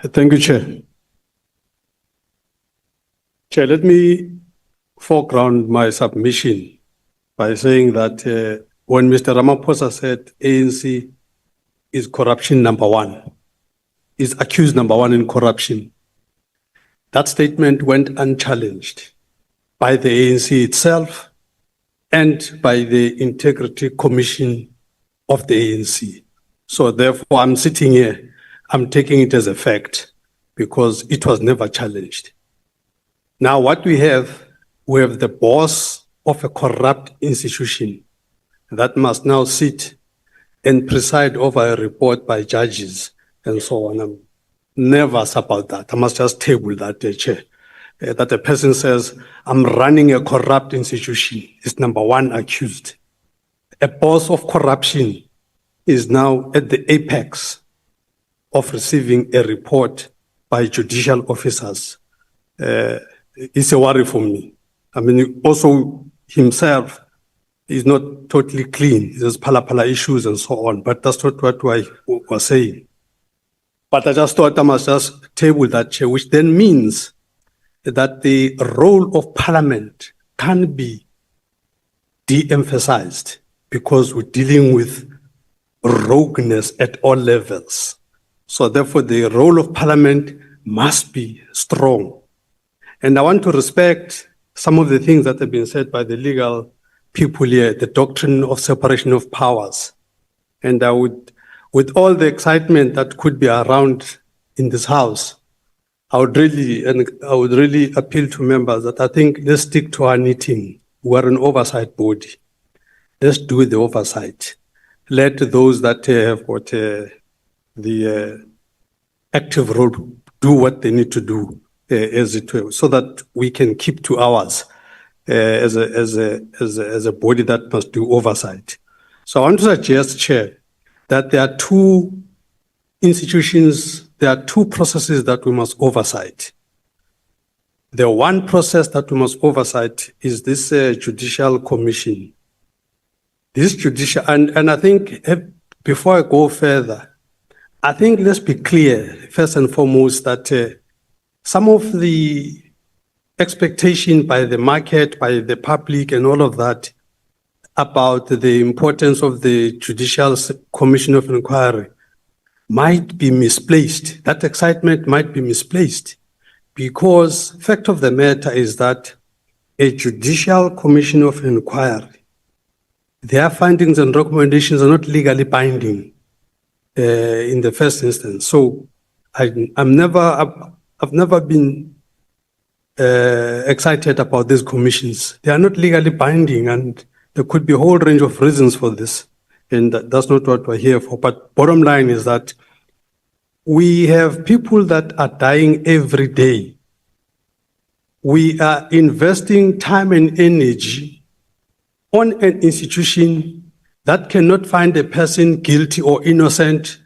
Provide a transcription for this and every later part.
Thank you, Chair. Chair, let me foreground my submission by saying that when Mr. Ramaphosa said ANC is corruption number one, is accused number one in corruption, that statement went unchallenged by the ANC itself and by the Integrity Commission of the ANC. So therefore, I'm sitting here, I'm taking it as a fact because it was never challenged. Now what we have the boss of a corrupt institution that must now sit and preside over a report by judges and so on. I'm nervous about that. I must just table that, Chair. That a person says, I'm running a corrupt institution, is number one accused. A boss of corruption is now at the apex of receiving a report by judicial officers. It's a worry for me. I mean, also himself is not totally clean. There's pala issues and so on, but that's not what I was saying. But I just thought I must just table that, Chair, which then means that the role of Parliament can be de-emphasized because we're dealing with rogueness at all levels. So therefore, the role of Parliament must be strong. And I want to respect some of the things that have been said by the legal people here, the doctrine of separation of powers. And I would, with all the excitement that could be around in this House, I would really appeal to members that I think let's stick to our knitting. We're an oversight body. Let's do the oversight. Let those that have got the active role do what they need to do as it were, so that we can keep to ours as a body that must do oversight. So I want to suggest, Chair, that there are two institutions, there are two processes that we must oversight. The one process that we must oversight is this judicial commission. This judicial, and I think before I go further, I think let's be clear, first and foremost, that some of the expectation by the market, by the public and all of that about the importance of the Judicial Commission of Inquiry might be misplaced. That excitement might be misplaced because fact of the matter is that a Judicial Commission of Inquiry, their findings and recommendations are not legally binding in the first instance. So I've never been excited about these commissions. They are not legally binding, and there could be a whole range of reasons for this, and that's not what we're here for. But bottom line is that we have people that are dying every day. We are investing time and energy on an institution that cannot find a person guilty or innocent,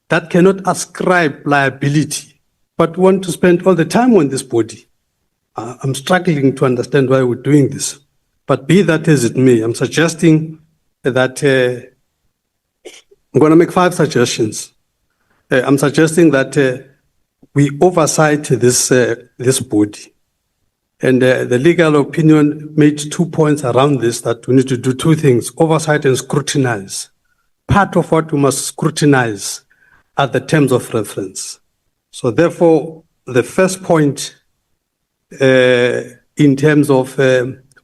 that cannot ascribe liability, but want to spend all the time on this body. I'm struggling to understand why we're doing this. But be that as it may, I'm suggesting that I'm going to make 5 suggestions. I'm suggesting that we oversight this body. And the legal opinion made 2 points around this, that we need to do 2 things, oversight and scrutinize. Part of what we must scrutinize are the terms of reference. So therefore, the first point in terms of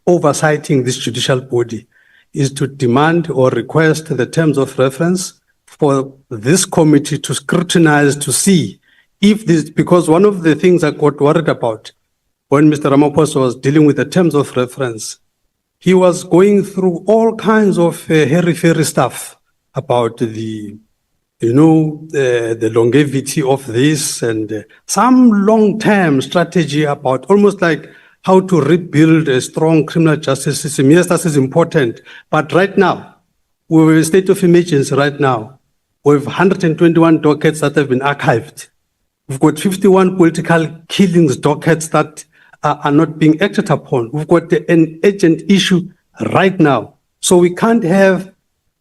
oversighting this judicial body is to demand or request the terms of reference for this committee to scrutinize to see if this, because one of the things I got worried about when Mr. Ramaphosa was dealing with the terms of reference, he was going through all kinds of hairy-fairy stuff about the longevity of this and some long-term strategy about almost like how to rebuild a strong criminal justice system. Yes, that is important. But right now, we're in a state of emergency right now. We have 121 dockets that have been archived. We've got 51 political killings dockets that are not being acted upon. We've got an urgent issue right now. So we can't have,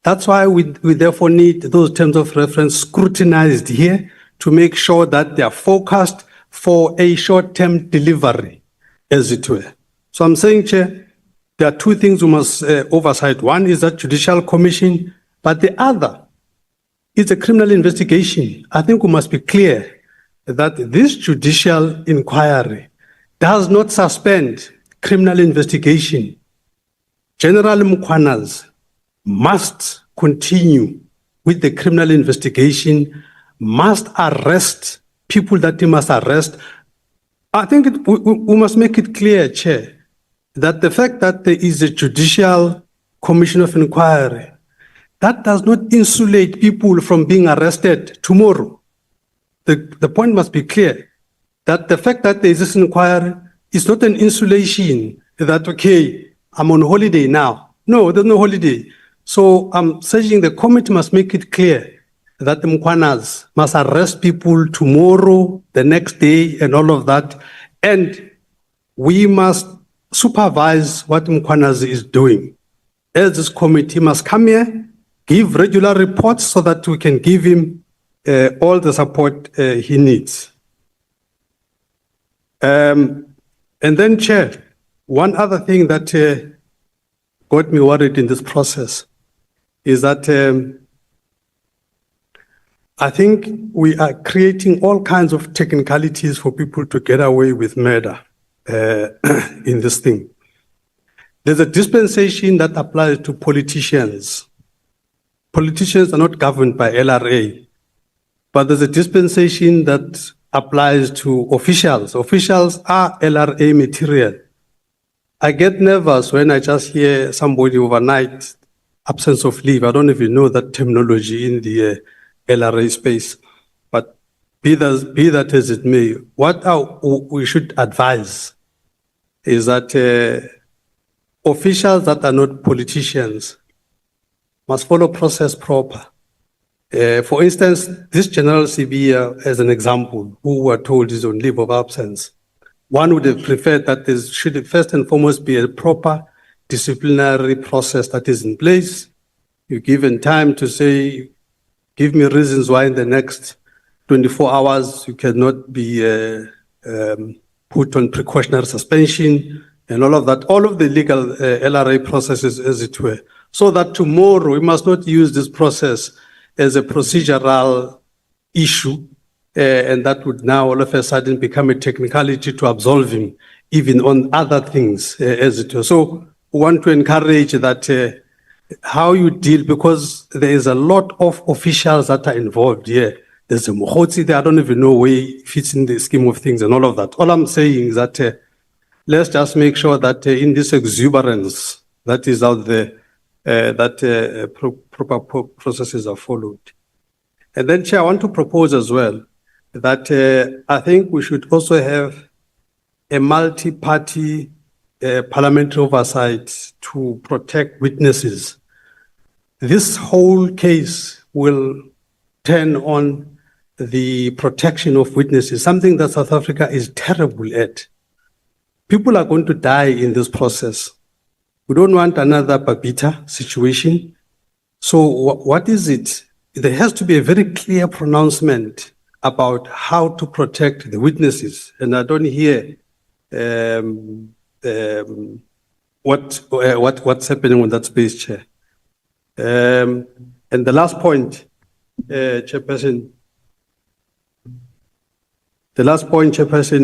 that's why we therefore need those terms of reference scrutinized here to make sure that they are focused for a short-term delivery, as it were. So I'm saying, Chair, there are two things we must oversight. One is that judicial commission, but the other is a criminal investigation. I think we must be clear that this judicial inquiry does not suspend criminal investigation. General Mkhwanazi must continue with the criminal investigation, must arrest people that he must arrest. I think we must make it clear, Chair, that the fact that there is a judicial commission of inquiry, that does not insulate people from being arrested tomorrow. The point must be clear, that the fact that there is this inquiry is not an insulation that, okay, I'm on holiday now. No, there's no holiday. So I'm saying the committee must make it clear that the Mkhwanazi must arrest people tomorrow, the next day, and all of that. And we must supervise what Mkhwanazi is doing. As this committee must come here, give regular reports so that we can give him all the support he needs. And then, Chair, one other thing that got me worried in this process is that I think we are creating all kinds of technicalities for people to get away with murder in this thing. There's a dispensation that applies to politicians. Politicians are not governed by LRA, but there's a dispensation that applies to officials. Officials are LRA material. I get nervous when I just hear somebody overnight, absence of leave. I don't even know that terminology in the LRA space. But be that as it may, what we should advise is that officials that are not politicians must follow process proper. For instance, this General CB, as an example, who were told is on leave of absence, one would have preferred that there should first and foremost be a proper disciplinary process that is in place. You're given time to say, give me reasons why in the next 24 hours you cannot be put on precautionary suspension and all of that, all of the legal LRA processes, as it were, so that tomorrow we must not use this process as a procedural issue, and that would now all of a sudden become a technicality to absolve him, even on other things, as it were. So we want to encourage that how you deal, because there is a lot of officials that are involved here. There's a Mkhwanazi there, I don't even know where it fits in the scheme of things and all of that. All I'm saying is that let's just make sure that in this exuberance that is out there, proper processes are followed. And then, Chair, I want to propose as well that I think we should also have a multi-party parliamentary oversight to protect witnesses. This whole case will turn on the protection of witnesses, something that South Africa is terrible at. People are going to die in this process. We don't want another Babita situation. So what is it? There has to be a very clear pronouncement about how to protect the witnesses. And I don't hear what's happening on that space, Chair. And the last point, Chairperson,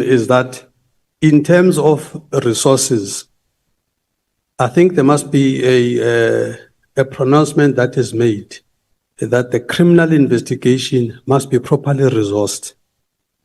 is that in terms of resources, I think there must be a pronouncement that is made that the criminal investigation must be properly resourced.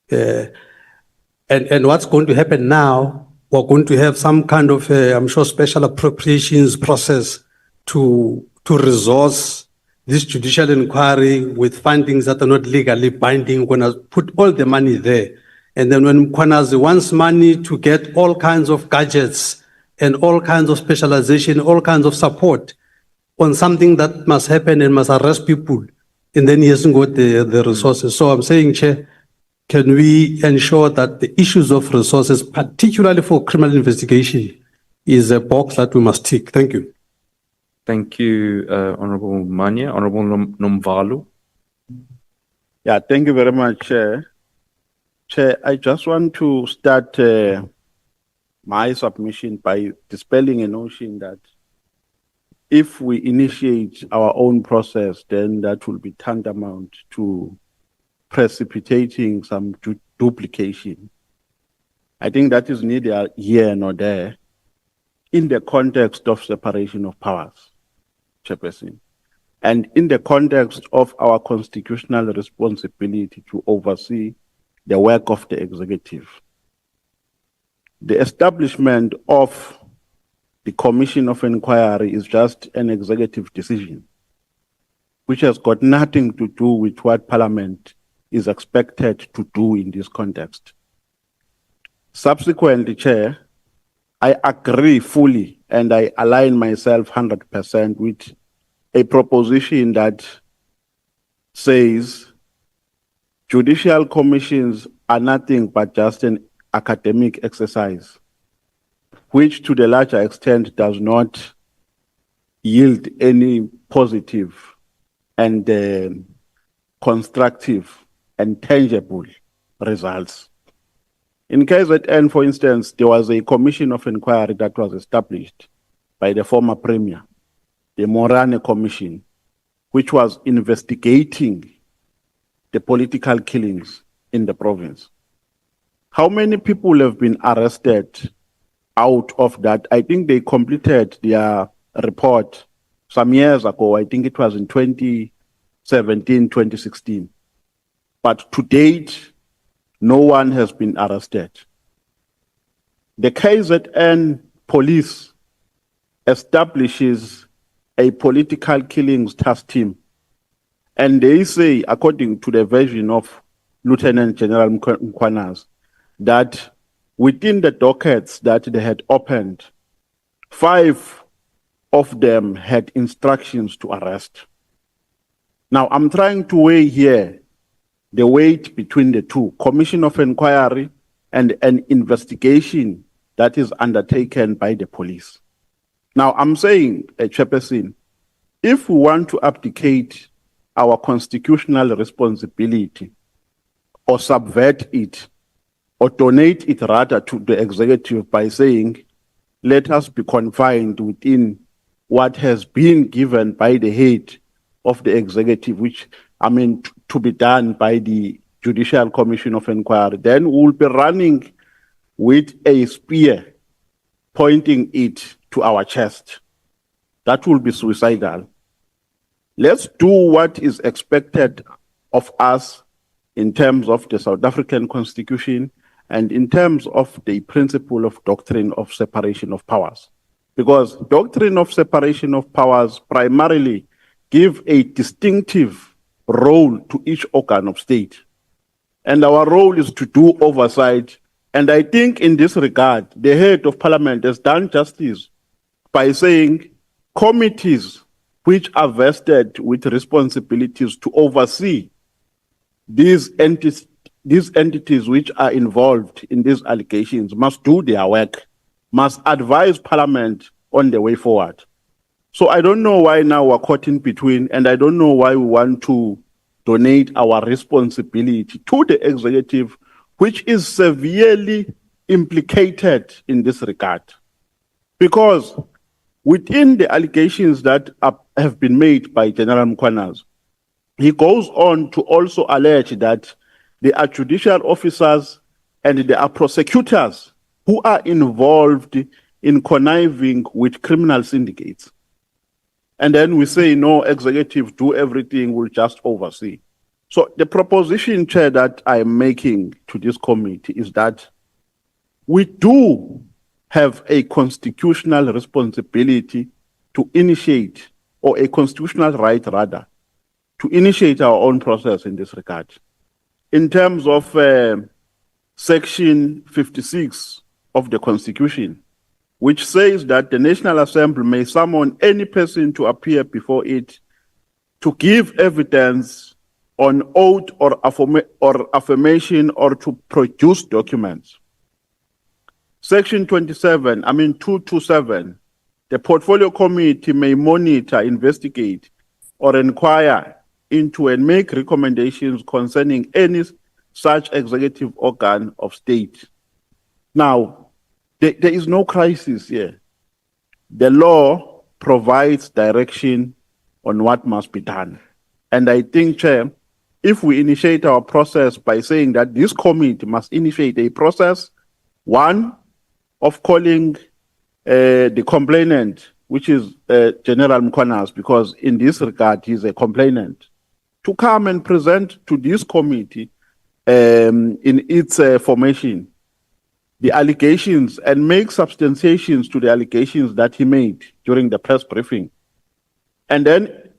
And what's going to happen now, we're going to have some kind of, I'm sure, special appropriations process to resource this judicial inquiry with findings that are not legally binding. We're going to put all the money there. And then when Mkhwanazi wants money to get all kinds of gadgets and all kinds of specialization, all kinds of support on something that must happen and must arrest people, and then he hasn't got the resources. So I'm saying, Chair, can we ensure that the issues of resources, particularly for criminal investigation, is a box that we must tick? Thank you. Thank you, Honorable Manya. Honorable Nomvalo. Yeah, thank you very much, Chair. Chair, I just want to start my submission by dispelling a notion that if we initiate our own process, then that will be tantamount to precipitating some duplication. I think that is neither here nor there in the context of separation of powers, Chairperson, and in the context of our constitutional responsibility to oversee the work of the executive. The establishment of the Commission of Inquiry is just an executive decision, which has got nothing to do with what Parliament is expected to do in this context. Subsequently, Chair, I agree fully and I align myself 100% with a proposition that says judicial commissions are nothing but just an academic exercise, which to the larger extent does not yield any positive and constructive and tangible results. In KZN, for instance, there was a commission of inquiry that was established by the former premier, the Morane Commission, which was investigating the political killings in the province. How many people have been arrested out of that? I think they completed their report some years ago. I think it was in 2017, 2016. But to date, no one has been arrested. The KZN police establishes a political killings task team. And they say, according to the version of Lieutenant General Mkhwanazi, that within the dockets that they had opened, 5 of them had instructions to arrest. Now, I'm trying to weigh here the weight between the two, commission of inquiry and an investigation that is undertaken by the police. Now, I'm saying, Chairperson, if we want to abdicate our constitutional responsibility or subvert it or donate it rather to the executive by saying, let us be confined within what has been given by the head of the executive, which to be done by the Judicial Commission of Inquiry, then we'll be running with a spear pointing it to our chest. That will be suicidal. Let's do what is expected of us in terms of the South African Constitution and in terms of the principle of doctrine of separation of powers. Because doctrine of separation of powers primarily give a distinctive role to each organ of state. And our role is to do oversight. And I think in this regard, the head of parliament has done justice by saying committees which are vested with responsibilities to oversee these entities which are involved in these allegations must do their work, must advise parliament on the way forward. So I don't know why now we're caught in between, and I don't know why we want to donate our responsibility to the executive, which is severely implicated in this regard. Because within the allegations that have been made by General Mkhwanazi, he goes on to also allege that there are judicial officers and there are prosecutors who are involved in conniving with criminal syndicates. And then we say, no, executive, do everything, we'll just oversee. So the proposition, Chair, that I am making to this committee is that we do have a constitutional responsibility to initiate, or a constitutional right rather, to initiate our own process in this regard. In terms of Section 56 of the Constitution, which says that the National Assembly may summon any person to appear before it to give evidence on oath or affirmation or to produce documents. Section 227, the Portfolio Committee may monitor, investigate, or inquire into and make recommendations concerning any such executive organ of state. Now, there is no crisis here. The law provides direction on what must be done. And I think, Chair, if we initiate our process by saying that this committee must initiate a process, one, of calling the complainant, which is General Mkhwanazi, because in this regard, he's a complainant, to come and present to this committee in its formation the allegations and make substantiations to the allegations that he made during the press briefing. And then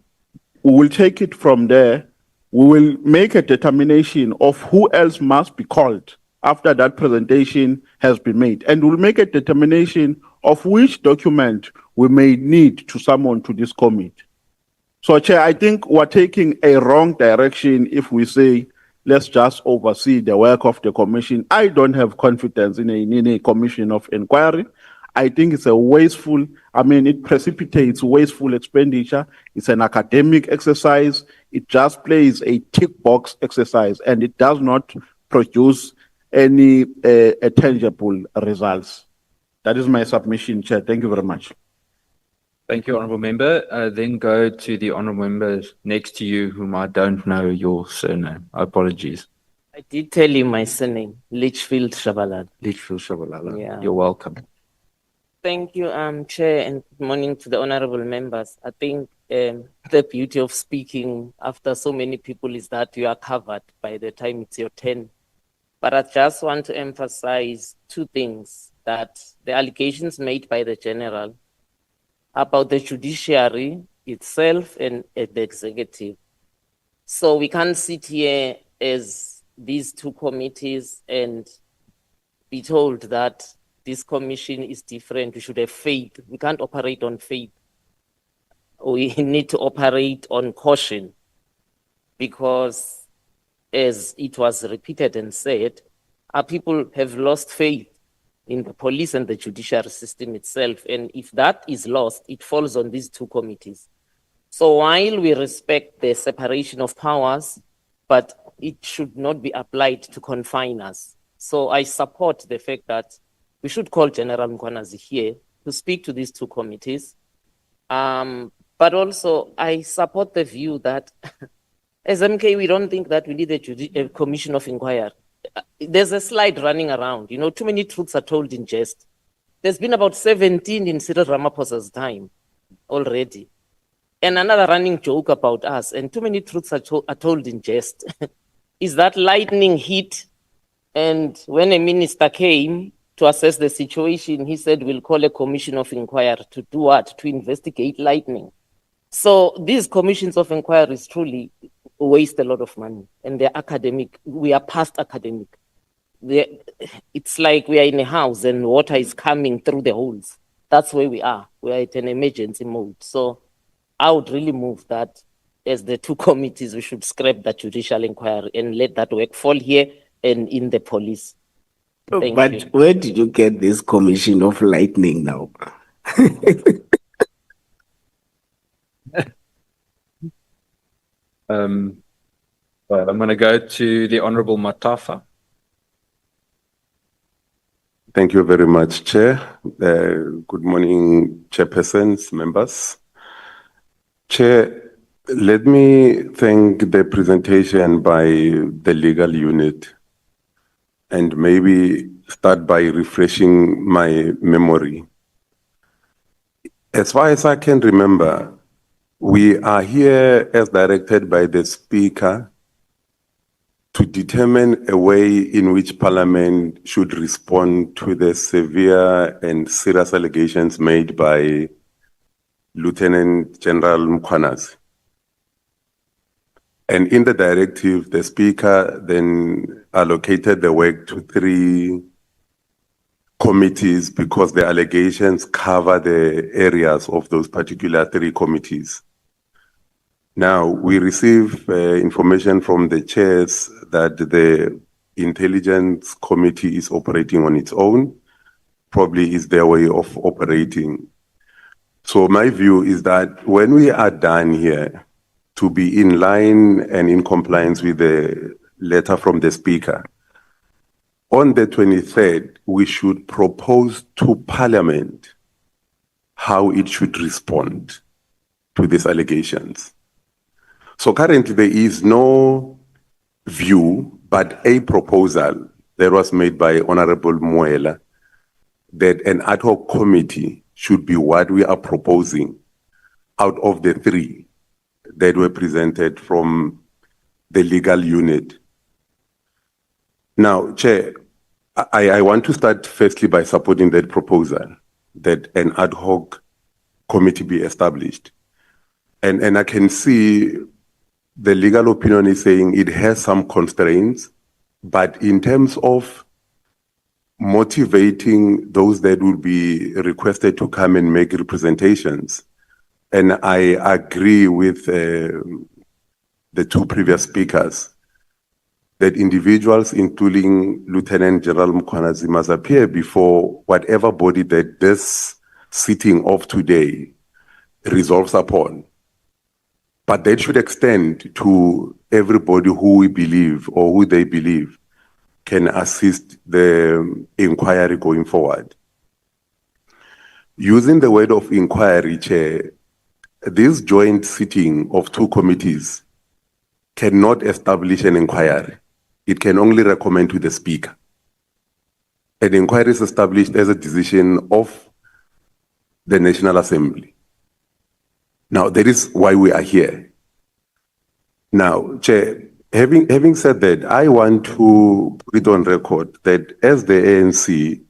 we will take it from there. We will make a determination of who else must be called after that presentation has been made. And we'll make a determination of which document we may need to summon to this committee. So, Chair, I think we're taking a wrong direction if we say, let's just oversee the work of the commission. I don't have confidence in a commission of inquiry. I think it's a wasteful, it precipitates wasteful expenditure. It's an academic exercise. It just plays a tick box exercise and it does not produce any tangible results. That is my submission, Chair. Thank you very much. Thank you, Honourable Member. Then go to the Honourable Member next to you, whom I don't know your surname. Apologies. I did tell you my surname, Litchfield Shabalala. Litchfield Shabalala. Yeah. You're welcome. Thank you, Chair, and good morning to the honourable members. I think the beauty of speaking after so many people is that you are covered by the time it's your turn. But I just want to emphasize two things, that the allegations made by the General about the judiciary itself and the executive. So we can't sit here as these two committees and be told that this commission is different. We should have faith. We can't operate on faith. We need to operate on caution, because as it was repeated and said, our people have lost faith in the police and the judiciary system itself. And if that is lost, it falls on these two committees. So while we respect the separation of powers, but it should not be applied to confine us. So I support the fact that we should call General Mkhwanazi here to speak to these two committees. But also I support the view that as MK, we don't think that we need a commission of inquiry. There's a slide running around, too many truths are told in jest. There's been about 17 in Cyril Ramaphosa's time already. And another running joke about us, and too many truths are told in jest, is that lightning hit. And when a minister came to assess the situation, he said, we'll call a commission of inquiry to do what? To investigate lightning. So these commissions of inquiries truly waste a lot of money, and they're academic. We are past academic. It's like we are in a house and water is coming through the holes. That's where we are. We are at an emergency mode. So I would really move that as the two committees, we should scrap that judicial inquiry and let that work fall here and in the police. Thank But you. where did you get this commission of lightning now? Well, I'm going to go to the Honourable Matafa. Thank you very much, Chair. Good morning, chairpersons, members. Chair, let me thank the presentation by the legal unit and maybe start by refreshing my memory. As far as I can remember, we are here as directed by the Speaker to determine a way in which Parliament should respond to the severe and serious allegations made by Lieutenant General Mkhwanazi. And in the directive, the Speaker then allocated the work to 3 committees because the allegations cover the areas of those particular 3 committees. Now, we receive information from the chairs that the Intelligence Committee is operating on its own, probably is their way of operating. So my view is that when we are done here to be in line and in compliance with the letter from the Speaker, on the 23rd, we should propose to Parliament how it should respond to these allegations. So currently there is no view, but a proposal that was made by Honorable Muela that an ad hoc committee should be what we are proposing out of the three that were presented from the legal unit. Now, Chair, I want to start firstly by supporting that proposal that an ad hoc committee be established. And I can see the legal opinion is saying it has some constraints, but in terms of motivating those that will be requested to come and make representations, and I agree with the two previous speakers, that individuals, including Lieutenant General Mkhwanazi, must appear before whatever body that this sitting of today resolves upon. But that should extend to everybody who we believe or who they believe can assist the inquiry going forward. Using the word of inquiry, Chair, this joint sitting of two committees cannot establish an inquiry. It can only recommend to the Speaker. An inquiry is established as a decision of the National Assembly. Now, that is why we are here. Now, Chair, having said that, I want to put it on record that as the ANC,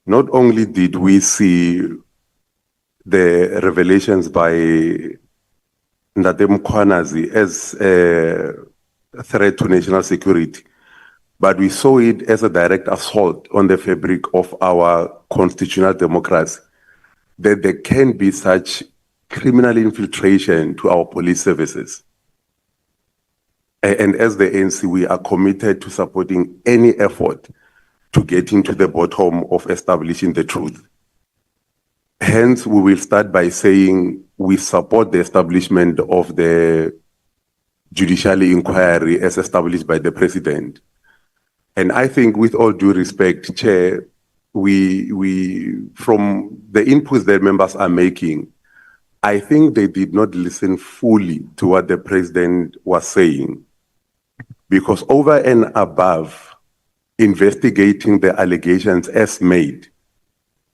not only did we see the revelations by Mkhwanazi as a threat to national security, but we saw it as a direct assault on the fabric of our constitutional democracy, that there can be such criminal infiltration to our police services. And as the ANC, we are committed to supporting any effort to get into the bottom of establishing the truth. Hence, we will start by saying we support the establishment of the judicial inquiry as established by the President. And I think with all due respect, Chair, we from the inputs that members are making, I think they did not listen fully to what the President was saying. Because over and above investigating the allegations as made,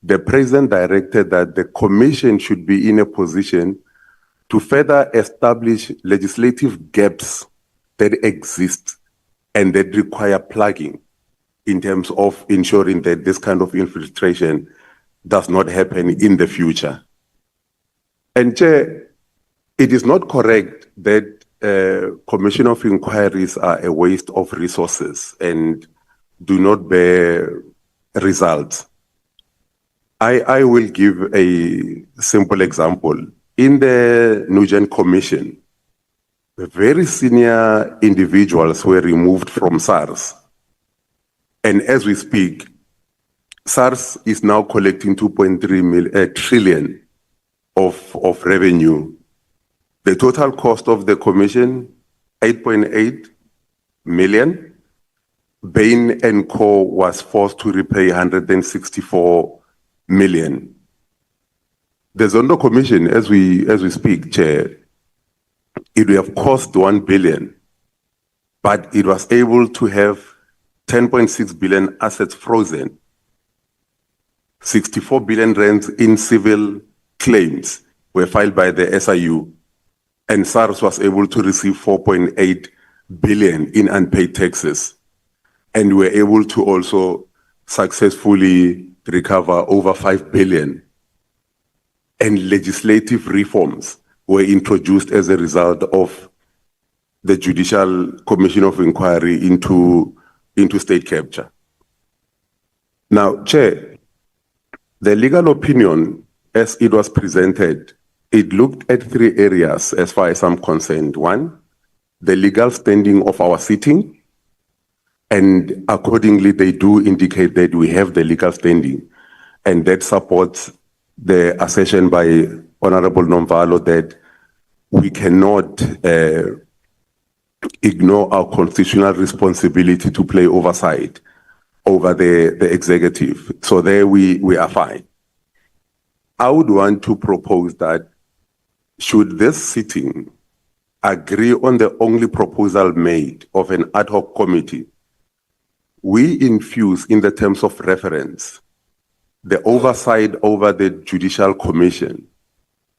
the President directed that the Commission should be in a position to further establish legislative gaps that exist and that require plugging in terms of ensuring that this kind of infiltration does not happen in the future. And Chair, it is not correct that commission of inquiries are a waste of resources and do not bear results. I will give a simple example. In the Nugent Commission, very senior individuals were removed from SARS. And as we speak, SARS is now collecting 2.3 trillion of revenue. The total cost of the commission, 8.8 million. Bain and Co. was forced to repay 164 million. The Zondo Commission, as we speak, Chair, it would have cost 1 billion, but it was able to have 10.6 billion assets frozen, 64 billion rands in civil claims were filed by the SIU, and SARS was able to receive 4.8 billion in unpaid taxes, and were able to also successfully recover over 5 billion. And legislative reforms were introduced as a result of the Judicial Commission of Inquiry into state capture. Now, Chair, the legal opinion as it was presented, it looked at 3 areas as far as I'm concerned. 1, the legal standing of our sitting, and accordingly they do indicate that we have the legal standing, and that supports the assertion by Honorable Nomvalo that we cannot ignore our constitutional responsibility to play oversight over the executive. So there we are fine. I would want to propose that should this sitting agree on the only proposal made of an ad hoc committee, we infuse in the terms of reference the oversight over the Judicial Commission.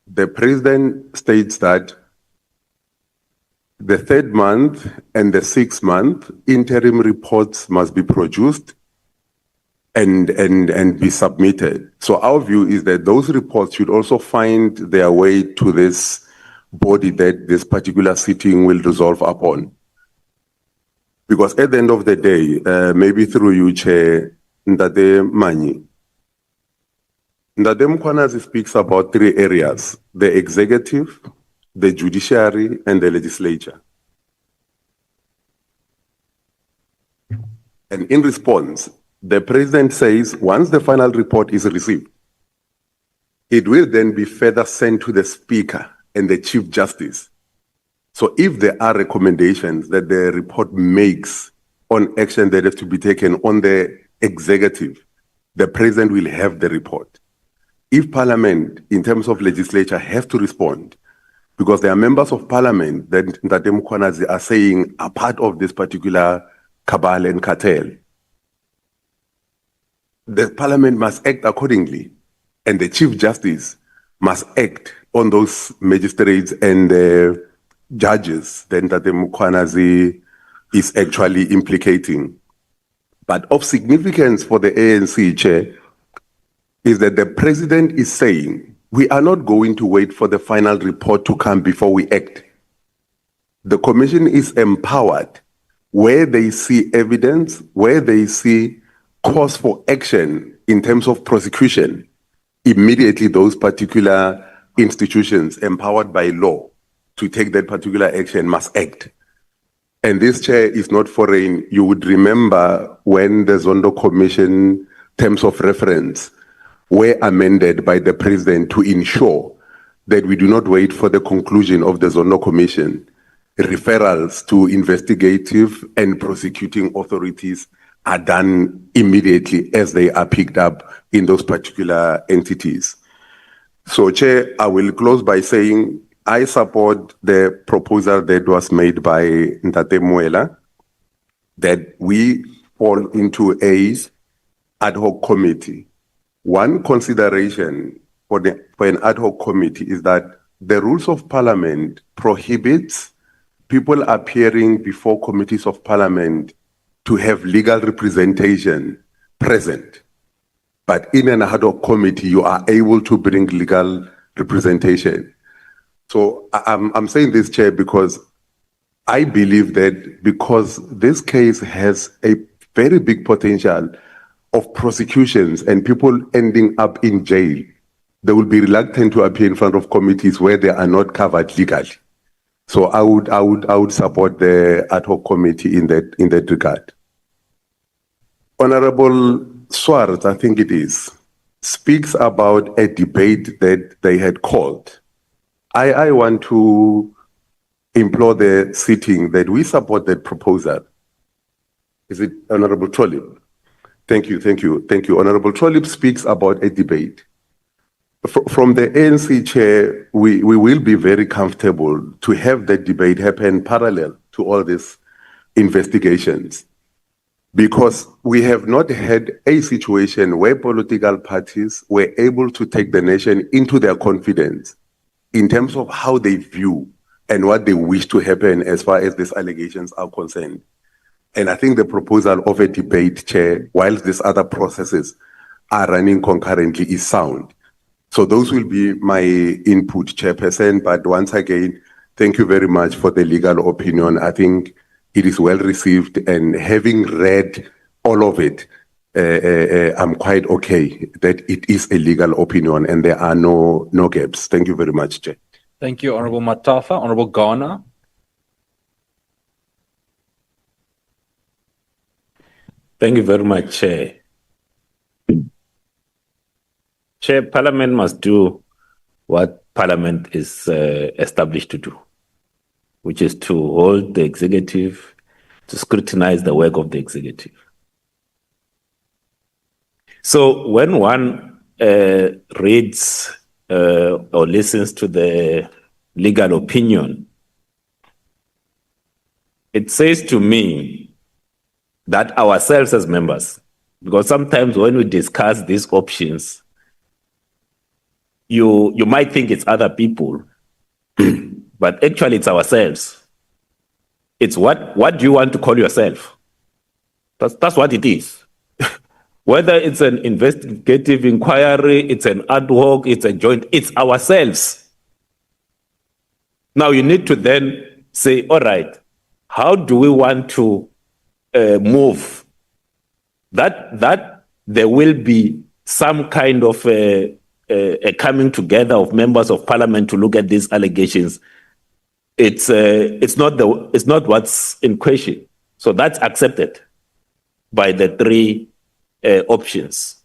The President states that the 3rd month and the 6th month interim reports must be produced and be submitted. So our view is that those reports should also find their way to this body that this particular sitting will resolve upon. Because at the end of the day, maybe through you, Chair, Ndade Manyi, Ndade Mkhwanazi speaks about 3 areas: the executive, the judiciary, and the legislature. And in response, the President says once the final report is received, it will then be further sent to the Speaker and the Chief Justice. So if there are recommendations that the report makes on action that has to be taken on the executive, the President will have the report. If Parliament, in terms of legislature, has to respond, because there are members of Parliament that Mkhwanazi are saying are part of this particular cabal and cartel, the Parliament must act accordingly, and the Chief Justice must act on those magistrates and judges that Mkhwanazi is actually implicating. But of significance for the ANC, Chair, is that the President is saying we are not going to wait for the final report to come before we act. The Commission is empowered where they see evidence, where they see cause for action in terms of prosecution. Immediately those particular institutions empowered by law to take that particular action must act. And this, Chair, is not foreign. You would remember when the Zondo Commission terms of reference were amended by the President to ensure that we do not wait for the conclusion of the Zondo Commission. Referrals to investigative and prosecuting authorities are done immediately as they are picked up in those particular entities. So, Chair, I will close by saying I support the proposal that was made by Ntate Muela, that we fall into a ad hoc committee. One consideration for an ad hoc committee is that the rules of Parliament prohibits people appearing before committees of Parliament to have legal representation present. But in an ad hoc committee, you are able to bring legal representation. So I'm saying this, Chair, because I believe that because this case has a very big potential of prosecutions and people ending up in jail, they will be reluctant to appear in front of committees where they are not covered legally. So I would support the ad hoc committee in that regard. Honorable Swartz, I think it is, speaks about a debate that they had called. I want to implore the sitting that we support that proposal. Is it Honorable Trollip? Thank you. Honorable Trollip speaks about a debate. From the ANC Chair, we will be very comfortable to have that debate happen parallel to all these investigations, because we have not had a situation where political parties were able to take the nation into their confidence in terms of how they view and what they wish to happen as far as these allegations are concerned. And I think the proposal of a debate, Chair, whilst these other processes are running concurrently, is sound. So those will be my input, Chairperson. But once again, thank you very much for the legal opinion. I think it is well received, and having read all of it, I'm quite okay that it is a legal opinion and there are no gaps. Thank you very much, Chair. Thank you, Honorable Matafa. Honorable Ghana. Thank you very much, Chair. Chair, Parliament must do what Parliament is established to do, which is to hold the executive, to scrutinize the work of the executive. So when one reads or listens to the legal opinion, it says to me that ourselves as members, because sometimes when we discuss these options, you might think it's other people, but actually it's ourselves. It's what do you want to call yourself? That's what it is. Whether it's an investigative inquiry, it's an ad hoc, it's a joint, it's ourselves. Now you need to then say, all right, how do we want to move? That there will be some kind of a coming together of members of parliament to look at these allegations. It's not what's in question. So that's accepted by the three options.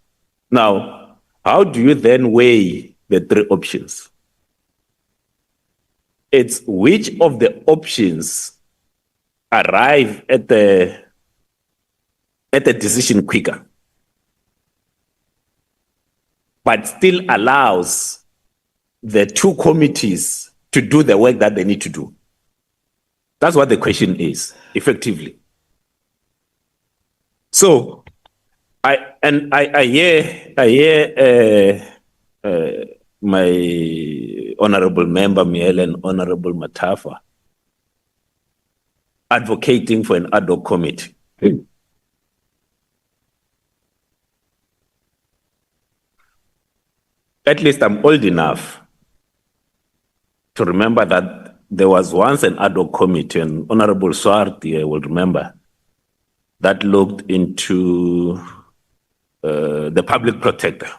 Now, how do you then weigh the three options? It's which of the options arrive at the decision quicker, but still allows the two committees to do the work that they need to do. That's what the question is, effectively. So, I hear my honorable member Miel and honorable Matafa advocating for an ad hoc committee. At least I'm old enough to remember that there was once an ad hoc committee, and Honorable Swarti will remember, that looked into the public protector.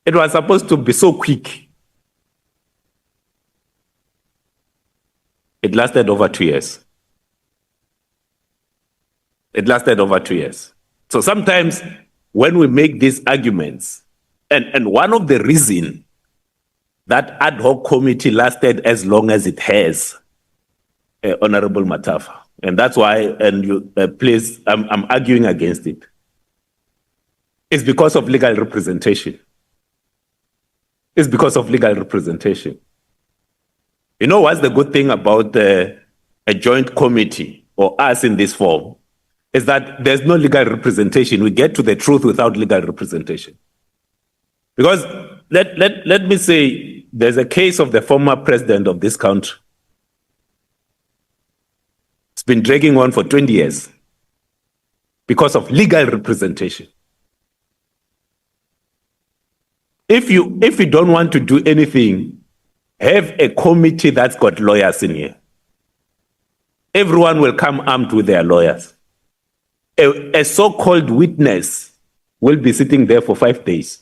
It was supposed to be so quick. It lasted over 2 years. It lasted over 2 years. So sometimes when we make these arguments, and one of the reasons that ad hoc committee lasted as long as it has, Honorable Matafa, and that's why, and you please, I'm arguing against it. It's because of legal representation. It's because of legal representation. You know what's the good thing about a joint committee or us in this form is that there's no legal representation. We get to the truth without legal representation. Because let me say, there's a case of the former president of this country. It's been dragging on for 20 years because of legal representation. If you don't want to do anything, have a committee that's got lawyers in here. Everyone will come armed with their lawyers. A so-called witness will be sitting there for 5 days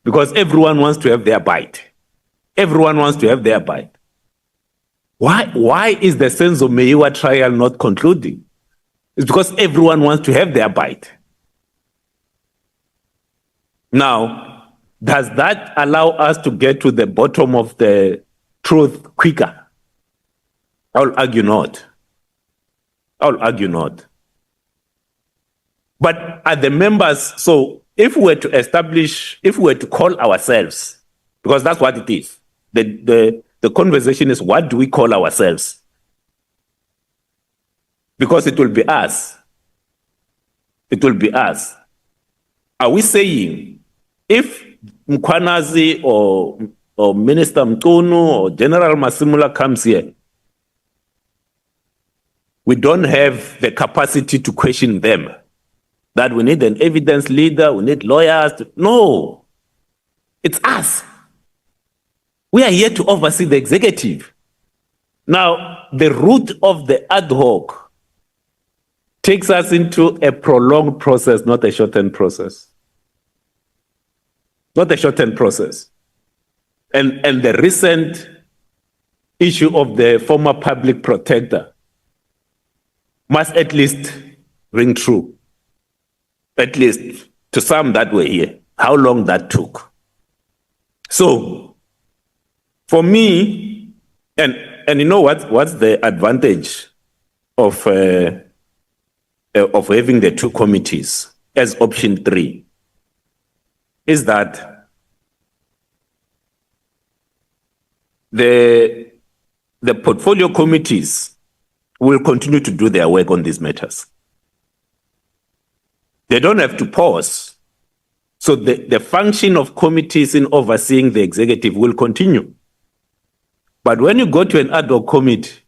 because everyone wants to have their bite. Everyone wants to have their bite. Why is the Senzo Meyiwa trial not concluding? It's because everyone wants to have their bite. Now, does that allow us to get to the bottom of the truth quicker? I'll argue not. I'll argue not. But are the members, so if we were to establish, if we were to call ourselves, because that's what it is, the conversation is, what do we call ourselves? Because it will be us. It will be us. Are we saying, if Mkhwanazi or Minister Mtunu or General Masimula comes here, we don't have the capacity to question them, that we need an evidence leader, we need lawyers? No, it's us. We are here to oversee the executive. Now, the route of the ad hoc takes us into a prolonged process, not a shortened process. Not a shortened process. And the recent issue of the former public protector must at least ring true. At least to some that were here, how long that took. So for me, and you know what's the advantage of having the two committees as option 3 is that the portfolio committees will continue to do their work on these matters. They don't have to pause. So the function of committees in overseeing the executive will continue. But when you go to an ad hoc committee,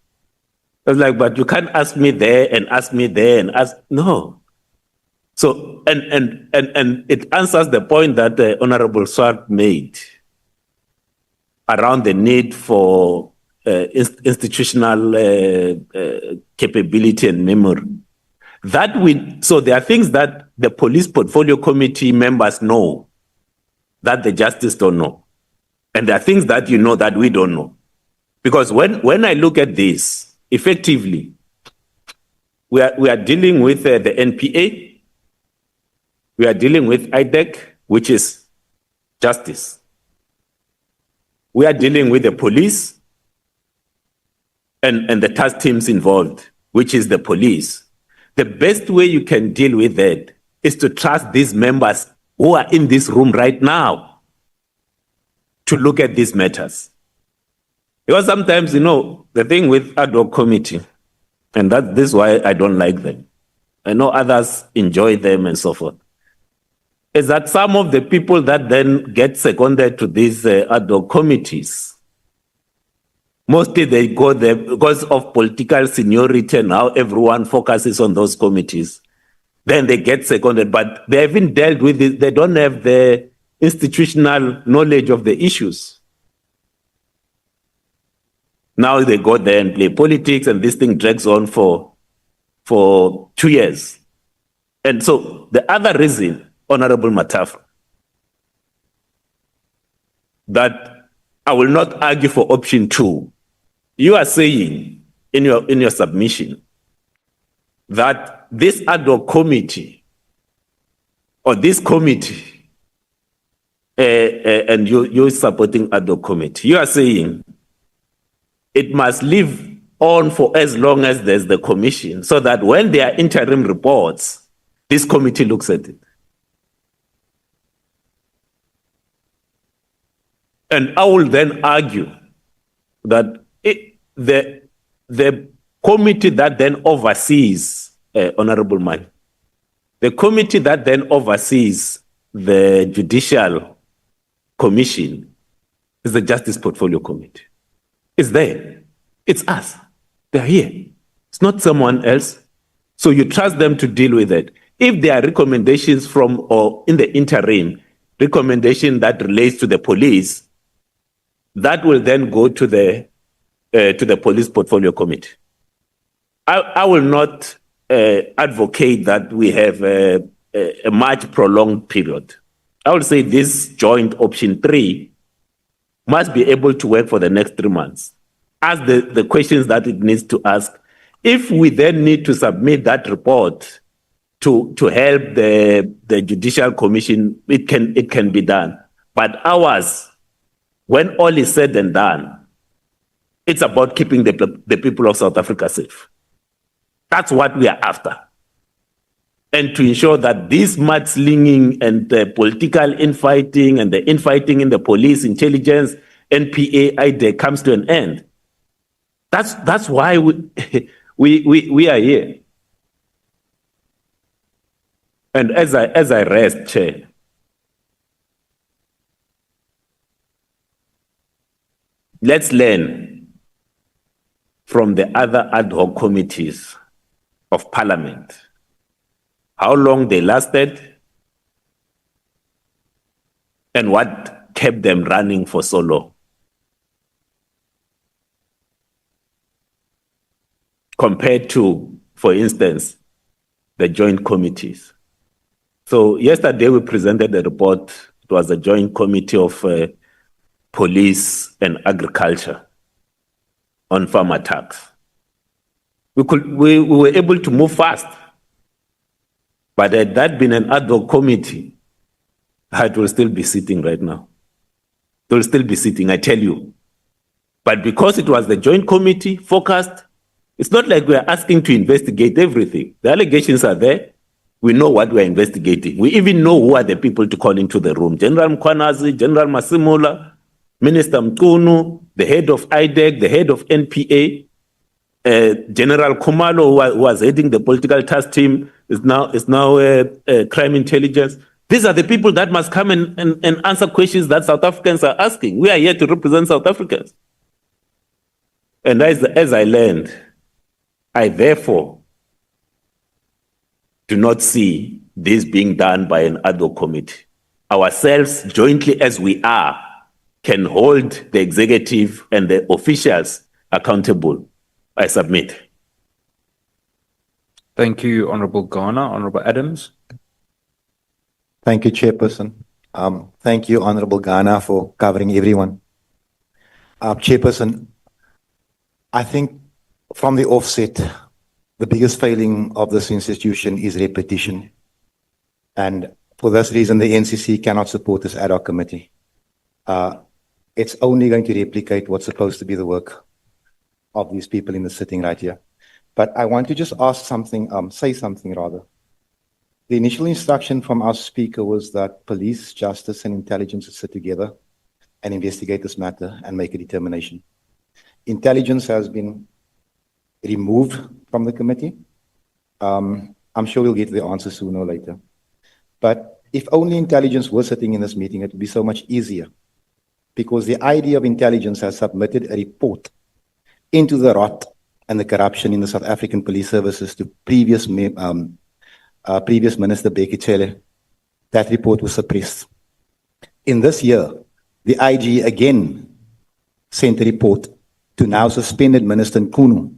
it's like, but you can't ask me there and ask me there and ask, no. So, and it answers the point that the Honorable Swart made around the need for institutional capability and memory. So there are things that the police portfolio committee members know that the justice don't know. And there are things that you know that we don't know. Because when I look at this, effectively, we are dealing with the NPA, we are dealing with IDEC, which is justice. We are dealing with the police and the task teams involved, which is the police. The best way you can deal with that is to trust these members who are in this room right now to look at these matters. Because sometimes, the thing with ad hoc committee, and this is why I don't like them. I know others enjoy them and so forth, is that some of the people that then get seconded to these ad hoc committees, mostly they go there because of political seniority and how everyone focuses on those committees. Then they get seconded, but they haven't dealt with it. They don't have the institutional knowledge of the issues. Now they go there and play politics, and this thing drags on for 2 years. And so the other reason, Honorable Matafa, that I will not argue for option 2. You are saying in your submission that this ad hoc committee or this committee, and you're supporting ad hoc committee, you are saying it must live on for as long as there's the commission, so that when there are interim reports, this committee looks at it. And I will then argue that the committee that then oversees, Honorable Mike, the committee that then oversees the Judicial Commission is the Justice Portfolio Committee. It's there. It's us. They're here. It's not someone else. So you trust them to deal with it. If there are recommendations from, or in the interim, recommendation that relates to the police, that will then go to the Police Portfolio Committee. I will not advocate that we have a much prolonged period. I would say this joint option 3 must be able to work for the next 3 months. Ask the questions that it needs to ask. If we then need to submit that report to help the Judicial Commission, it can be done. But ours, when all is said and done, it's about keeping the people of South Africa safe. That's what we are after. And to ensure that this mudslinging and the political infighting and the infighting in the police, intelligence, NPA, IDEC comes to an end. That's why we are here. And as I rest, Chair, let's learn from the other ad hoc committees of Parliament, how long they lasted, and what kept them running for so long. Compared to, for instance, the joint committees. So yesterday we presented a report. It was a joint committee of police and agriculture on farm attacks. We were able to move fast. But had that been an ad hoc committee, it will still be sitting right now. they'll still be sitting, I tell you. But because it was the joint committee focused, it's not like we're asking to investigate everything. The allegations are there. We know what we're investigating. We even know who are the people to call into the room. General Mkhwanazi, General Masimula, Minister Mkunu, the head of IDEC, the head of NPA, General Kumalo, who was heading the political task team, is now crime intelligence. These are the people that must come and answer questions that South Africans are asking. We are here to represent South Africans. And as I learned, I therefore do not see this being done by an ad hoc committee. Ourselves, jointly as we are, can hold the executive and the officials accountable. I submit. Thank you, Honorable Ghana. Honorable Adams. Thank you, Chairperson. Thank you, Honorable Ghana, for covering everyone. Chairperson, I think from the offset, the biggest failing of this institution is repetition. And for this reason, the NCC cannot support this ad hoc committee. It's only going to replicate what's supposed to be the work of these people in the sitting right here. But I want to just ask something, say something rather. The initial instruction from our speaker was that police, justice, and intelligence would sit together and investigate this matter and make a determination. Intelligence has been removed from the committee. I'm sure we'll get the answer sooner or later. But if only intelligence was sitting in this meeting, it would be so much easier, because the idea of intelligence has submitted a report into the rot and the corruption in the South African police services to previous Minister Bheki Cele. That report was suppressed. In this year, the IG again sent a report to now suspended Minister Mkunu.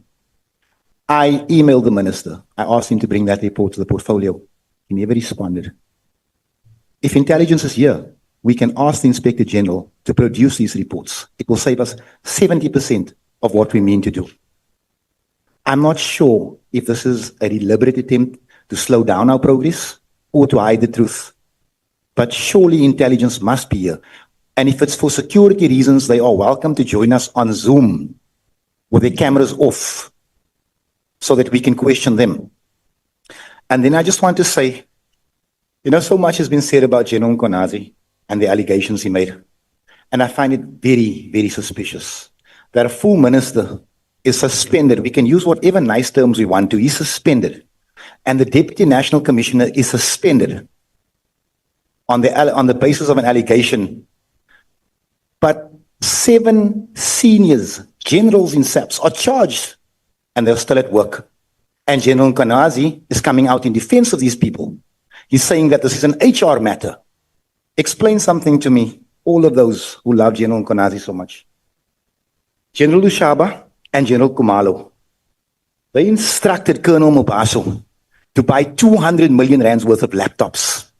I emailed the minister. I asked him to bring that report to the portfolio. He never responded. If intelligence is here, we can ask the Inspector General to produce these reports. It will save us 70% of what we mean to do. I'm not sure if this is a deliberate attempt to slow down our progress or to hide the truth. But surely intelligence must be here. And if it's for security reasons, they are welcome to join us on Zoom with their cameras off so that we can question them. And then I just want to say, so much has been said about General Mkhwanazi and the allegations he made. And I find it very, very suspicious that a full minister is suspended. We can use whatever nice terms we want to. He's suspended. And the Deputy National Commissioner is suspended on the basis of an allegation. But 7 seniors, generals in SAPS, are charged, and they're still at work. And General Mkhwanazi is coming out in defense of these people. He's saying that this is an HR matter. Explain something to me, all of those who love General Mkhwanazi so much. General Lushaba and General Kumalo, they instructed Colonel Mobaso to buy 200 million rands worth of laptops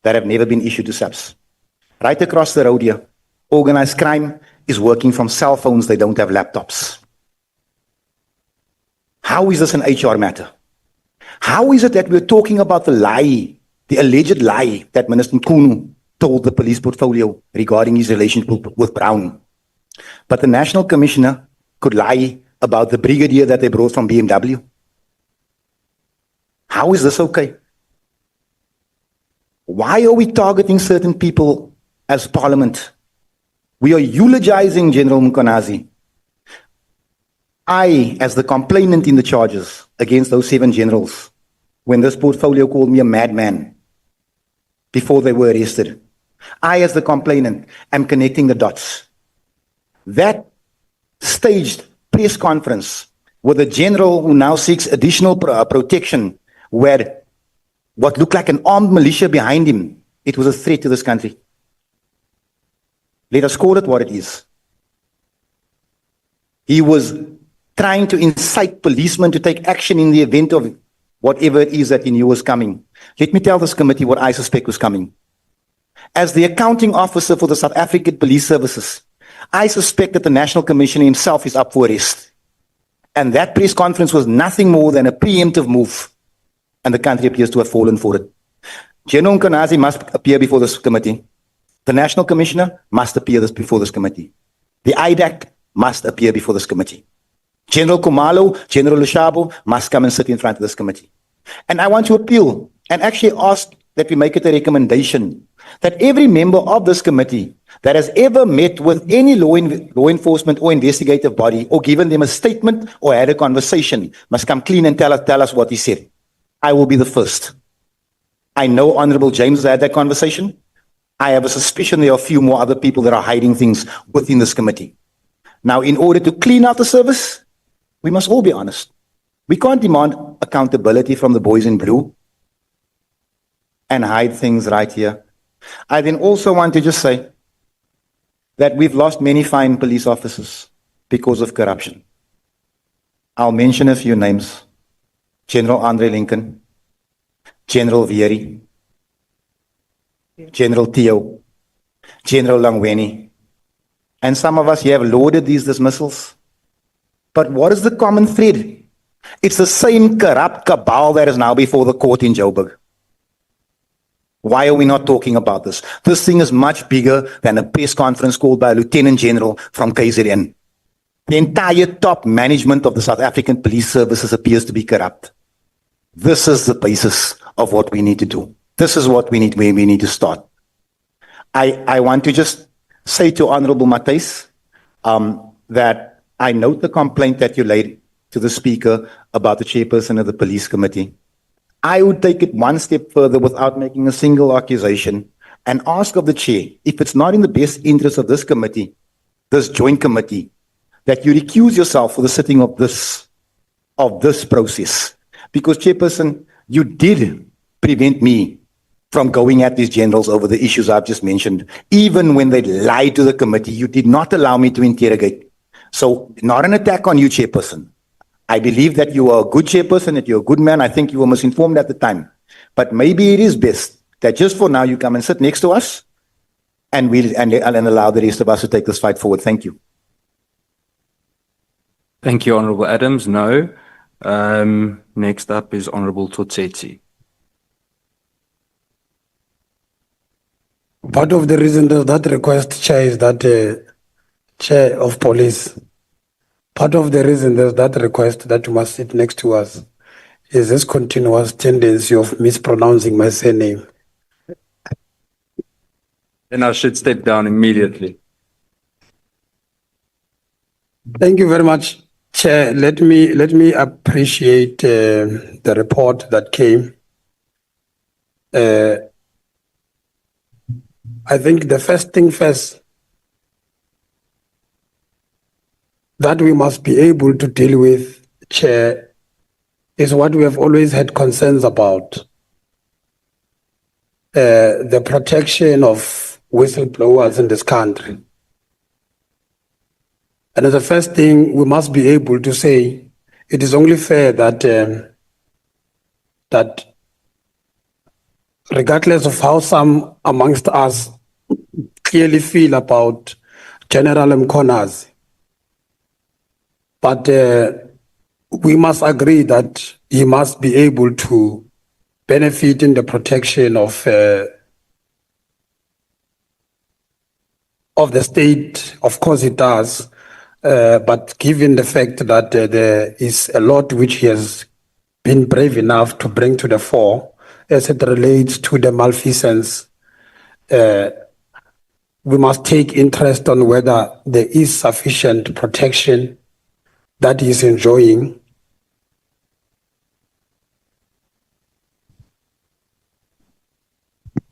that have never been issued to SAPS. Right across the road here, organized crime is working from cell phones. They don't have laptops. How is this an HR matter? How is it that we're talking about the lie, the alleged lie that Minister Mkunu told the police portfolio regarding his relationship with Brown? But the National Commissioner could lie about the brigadier that they brought from BMW. How is this okay? Why are we targeting certain people as Parliament? We are eulogizing General Mkhwanazi. I, as the complainant in the charges against those 7 generals, when this portfolio called me a madman before they were arrested, I, as the complainant, am connecting the dots. That staged press conference with a general who now seeks additional protection, where what looked like an armed militia behind him, it was a threat to this country. Let us call it what it is. He was trying to incite policemen to take action in the event of whatever it is that he knew was coming. Let me tell this committee what I suspect was coming. As the accounting officer for the South African Police Services, I suspect that the National Commissioner himself is up for arrest. And that press conference was nothing more than a preemptive move. And the country appears to have fallen for it. General Mkhwanazi must appear before this committee. The National Commissioner must appear before this committee. The IDAC must appear before this committee. General Kumalo, General Lushabo must come and sit in front of this committee. And I want to appeal and actually ask that we make it a recommendation that every member of this committee that has ever met with any law enforcement or investigative body or given them a statement or had a conversation must come clean and tell us what he said. I will be the first. I know Honorable James has had that conversation. I have a suspicion there are a few more other people that are hiding things within this committee. Now, in order to clean out the service, we must all be honest. We can't demand accountability from the boys in blue and hide things right here. I then also want to just say that we've lost many fine police officers because of corruption. I'll mention a few names. General Andre Lincoln, General Vieri, General Theo, General Langweni, and some of us here have lauded these dismissals. But what is the common thread? It's the same corrupt cabal that is now before the court in Joburg. Why are we not talking about this? This thing is much bigger than a press conference called by a Lieutenant General from KZN. The entire top management of the South African Police Services appears to be corrupt. This is the basis of what we need to do. This is what we need, where we need to start. I want to just say to Honorable Matthys that I note the complaint that you laid to the Speaker about the chairperson of the Police Committee. I would take it one step further without making a single accusation and ask of the chair, if it's not in the best interest of this committee, this joint committee, that you recuse yourself for the sitting of this process. Because, Chairperson, you did prevent me from going at these generals over the issues I've just mentioned. Even when they lied to the committee, you did not allow me to interrogate. So, not an attack on you, Chairperson. I believe that you are a good chairperson, that you're a good man. I think you were misinformed at the time. But maybe it is best that just for now you come and sit next to us and allow the rest of us to take this fight forward. Thank you. Thank you, Honorable Adams. No. Next up is Honorable Totsetsi. Part of the reason that request, Chair, is that Chair of Police, part of the reason there's that request that you must sit next to us is this continuous tendency of mispronouncing my surname. Then I should step down immediately. Thank you very much, Chair. Let me appreciate the report that came. I think the first thing first, that we must be able to deal with, Chair, is what we have always had concerns about. The protection of whistleblowers in this country. And as the first thing, we must be able to say, it is only fair that that regardless of how some amongst us clearly feel about General Mkhwanazi, but we must agree that he must be able to benefit in the protection of the state. Of course it does, but given the fact that there is a lot which he has been brave enough to bring to the fore as it relates to the malfeasance, we must take interest on whether there is sufficient protection that he is enjoying.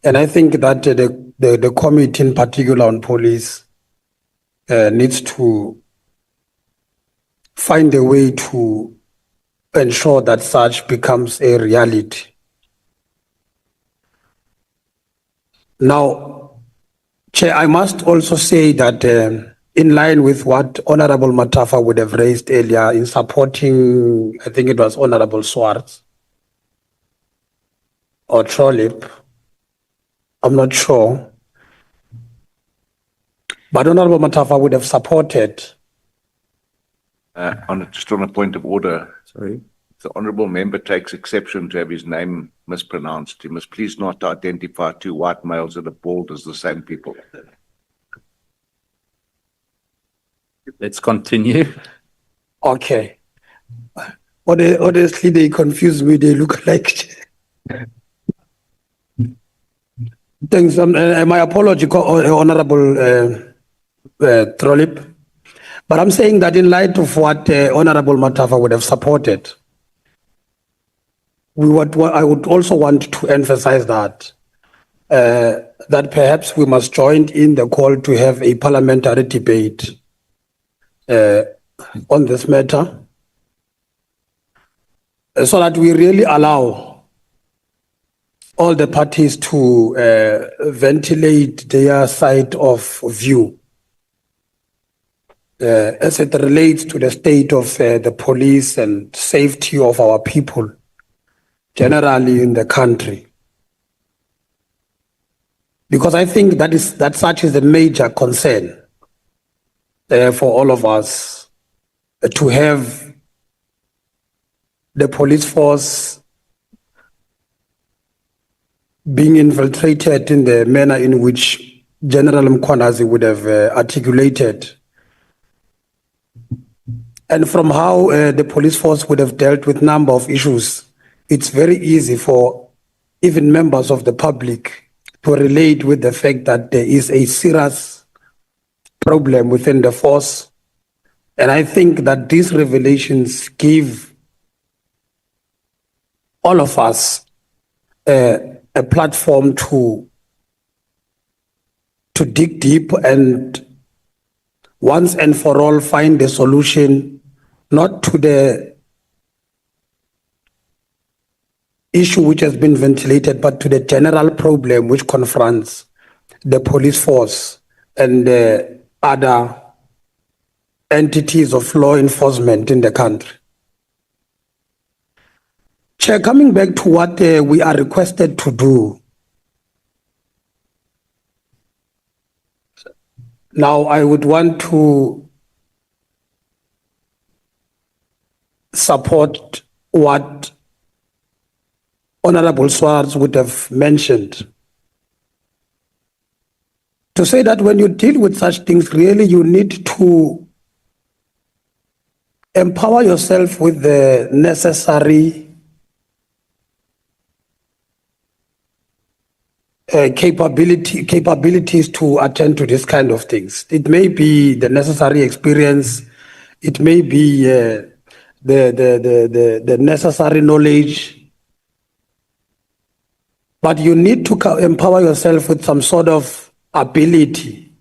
And I think that the committee in particular on police needs to find a way to ensure that such becomes a reality. Now, Chair, I must also say that in line with what Honorable Matafa would have raised earlier in supporting, I think it was Honorable Swartz or Trolip, I'm not sure, but Honorable Matafa would have supported. Just on a point of order, sorry, the honourable member takes exception to have his name mispronounced. You must please not identify two white males and a bald as the same people. Let's continue. Okay. Honestly, they confuse me. They look like. Thanks. My apology, Honorable Trolip. But I'm saying that in light of what Honorable Matafa would have supported, I would also want to emphasize that that perhaps we must join in the call to have a parliamentary debate on this matter, so that we really allow all the parties to ventilate their side of view as it relates to the state of the police and safety of our people generally in the country. Because I think that such is a major concern for all of us, to have the police force being infiltrated in the manner in which General Mkhwanazi would have articulated. And from how the police force would have dealt with number of issues, it's very easy for even members of the public to relate with the fact that there is a serious problem within the force. And I think that these revelations give all of us a platform to dig deep and once and for all find a solution, not to the issue which has been ventilated, but to the general problem which confronts the police force and other entities of law enforcement in the country. Chair, coming back to what we are requested to do, now I would want to support what Honorable Swartz would have mentioned. To say that when you deal with such things, really you need to empower yourself with the necessary capabilities to attend to this kind of things. It may be the necessary experience, it may be the necessary knowledge, but you need to empower yourself with some sort of ability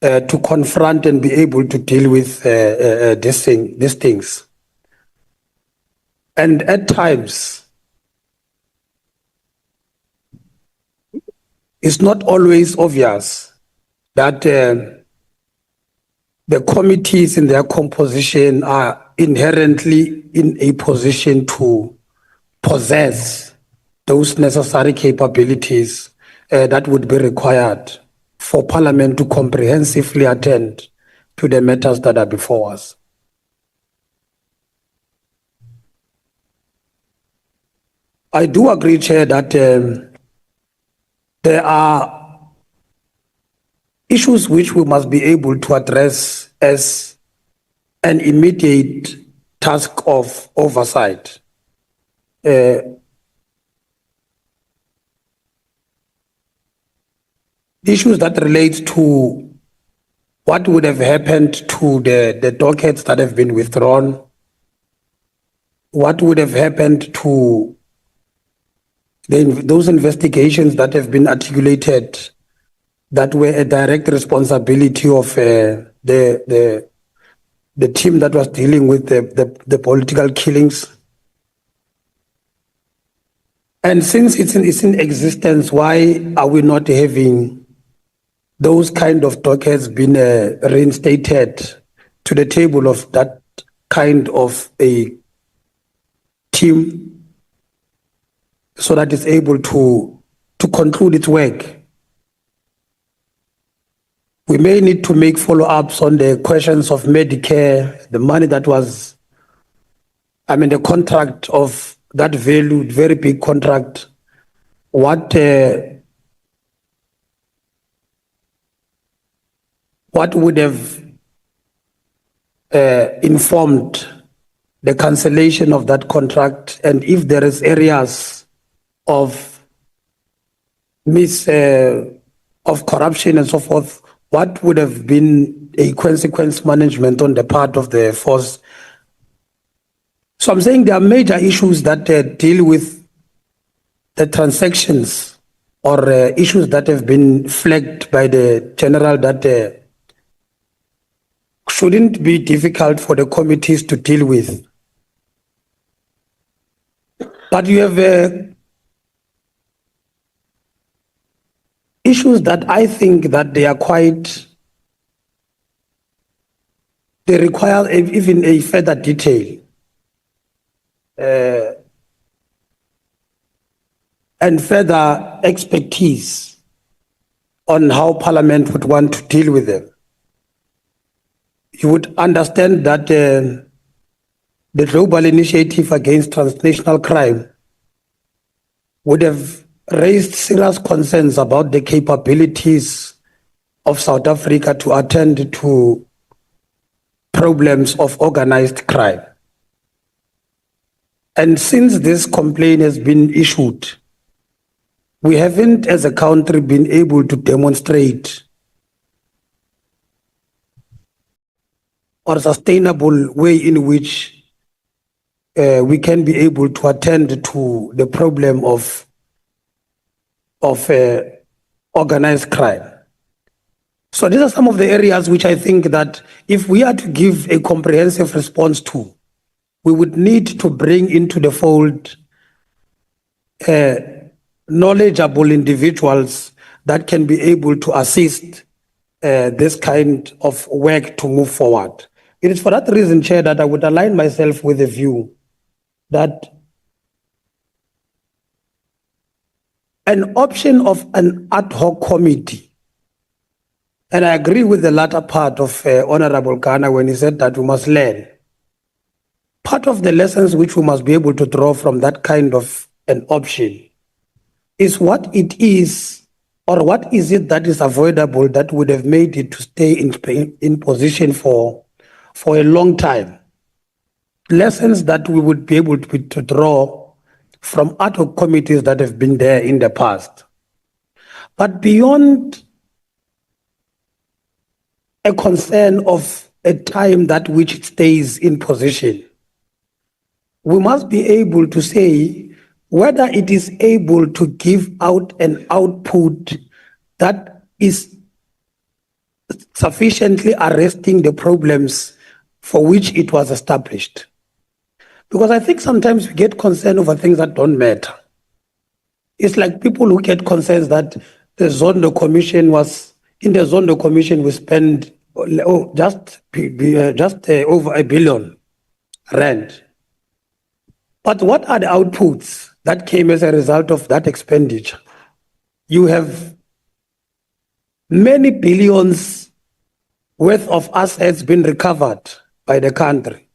to confront and be able to deal with these things. And at times, it's not always obvious that the committees in their composition are inherently in a position to possess those necessary capabilities that would be required for Parliament to comprehensively attend to the matters that are before us. I do agree, Chair, that there are issues which we must be able to address as an immediate task of oversight. Issues that relate to what would have happened to the dockets that have been withdrawn, what would have happened to those investigations that have been articulated that were a direct responsibility of the team that was dealing with the political killings. And since it's in existence, why are we not having those kind of dockets been reinstated to the table of that kind of a team so that it's able to conclude its work? We may need to make follow-ups on the questions of Medicare, the money that was, the contract of that valued, very big contract, what would have informed the cancellation of that contract, and if there is areas of of corruption and so forth, what would have been a consequence management on the part of the force? So I'm saying there are major issues that deal with the transactions or issues that have been flagged by the general that shouldn't be difficult for the committees to deal with. But you have issues that I think that they are quite, they require even a further detail. And further expertise on how Parliament would want to deal with them. You would understand that the Global Initiative Against Transnational Crime would have raised serious concerns about the capabilities of South Africa to attend to problems of organized crime. And since this complaint has been issued, we haven't as a country been able to demonstrate or sustainable way in which we can be able to attend to the problem of organized crime. So these are some of the areas which I think that if we are to give a comprehensive response to, we would need to bring into the fold knowledgeable individuals that can be able to assist this kind of work to move forward. It is for that reason, Chair, that I would align myself with the view that an option of an ad hoc committee, and I agree with the latter part of Honorable Ghana when he said that we must learn. Part of the lessons which we must be able to draw from that kind of an option is what it is, or what is it that is avoidable that would have made it to stay in position for a long time. Lessons that we would be able to draw from ad hoc committees that have been there in the past. But beyond a concern of a time that which it stays in position, we must be able to say whether it is able to give out an output that is sufficiently arresting the problems for which it was established. Because I think sometimes we get concerned over things that don't matter. It's like people who get concerns that the Zondo Commission was, in the Zondo Commission we spent just over R1 billion. But what are the outputs that came as a result of that expenditure? You have many billions worth of assets been recovered by the country.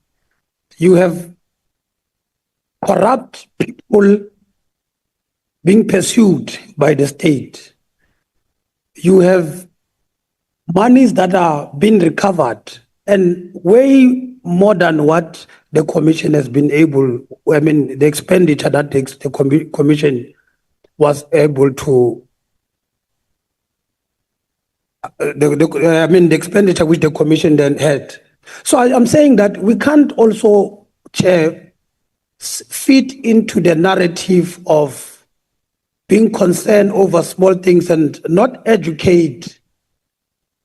You have corrupt people being pursued by the state. You have monies that are being recovered, and way more than what the commission has been able, I mean, the expenditure that the commission was able to, the expenditure which the commission then had. So I'm saying that we can't also, Chair, fit into the narrative of being concerned over small things and not educate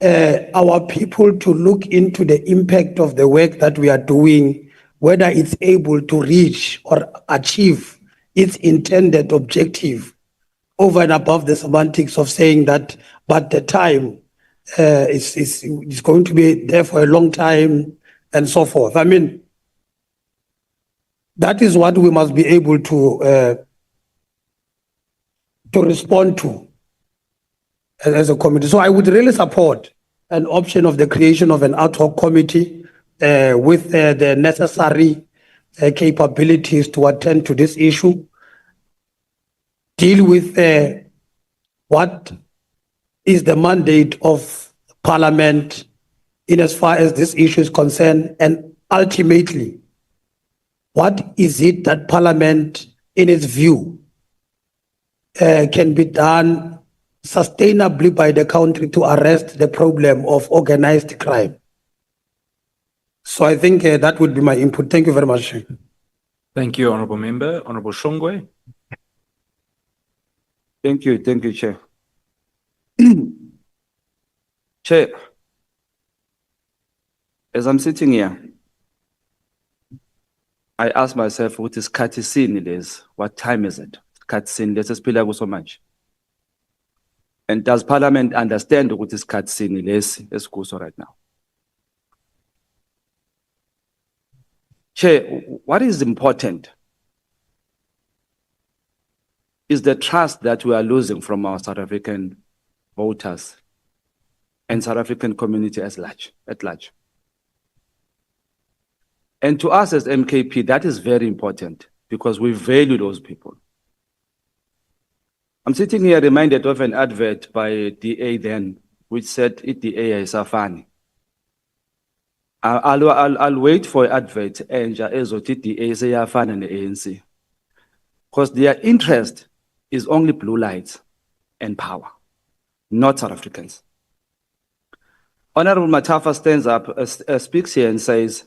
our people to look into the impact of the work that we are doing, whether it's able to reach or achieve its intended objective, over and above the semantics of saying that, but the time is going to be there for a long time and so forth. I mean, that is what we must be able to respond to as a committee. So I would really support an option of the creation of an ad hoc committee with the necessary capabilities to attend to this issue, deal with what is the mandate of Parliament in as far as this issue is concerned, and ultimately, what is it that Parliament, in its view, can be done sustainably by the country to arrest the problem of organized crime? So I think that would be my input. Thank you very much. Thank you, Honorable Member. Honorable Shongwe. Thank you, Chair. Chair, as I'm sitting here, I ask myself, what is Katisini is? What time is it? Katisini, let's speak so much. And does Parliament understand what is Katisini is right now? Chair, what is important is the trust that we are losing from our South African voters and South African community at large. And to us as MKP, that is very important because we value those people. I'm sitting here reminded of an advert by DA then, which said, DA is a funny. I'll wait for advert and DA is a fan and the ANC. Because their interest is only blue lights and power, not South Africans. Honorable Matafa stands up, speaks here and says,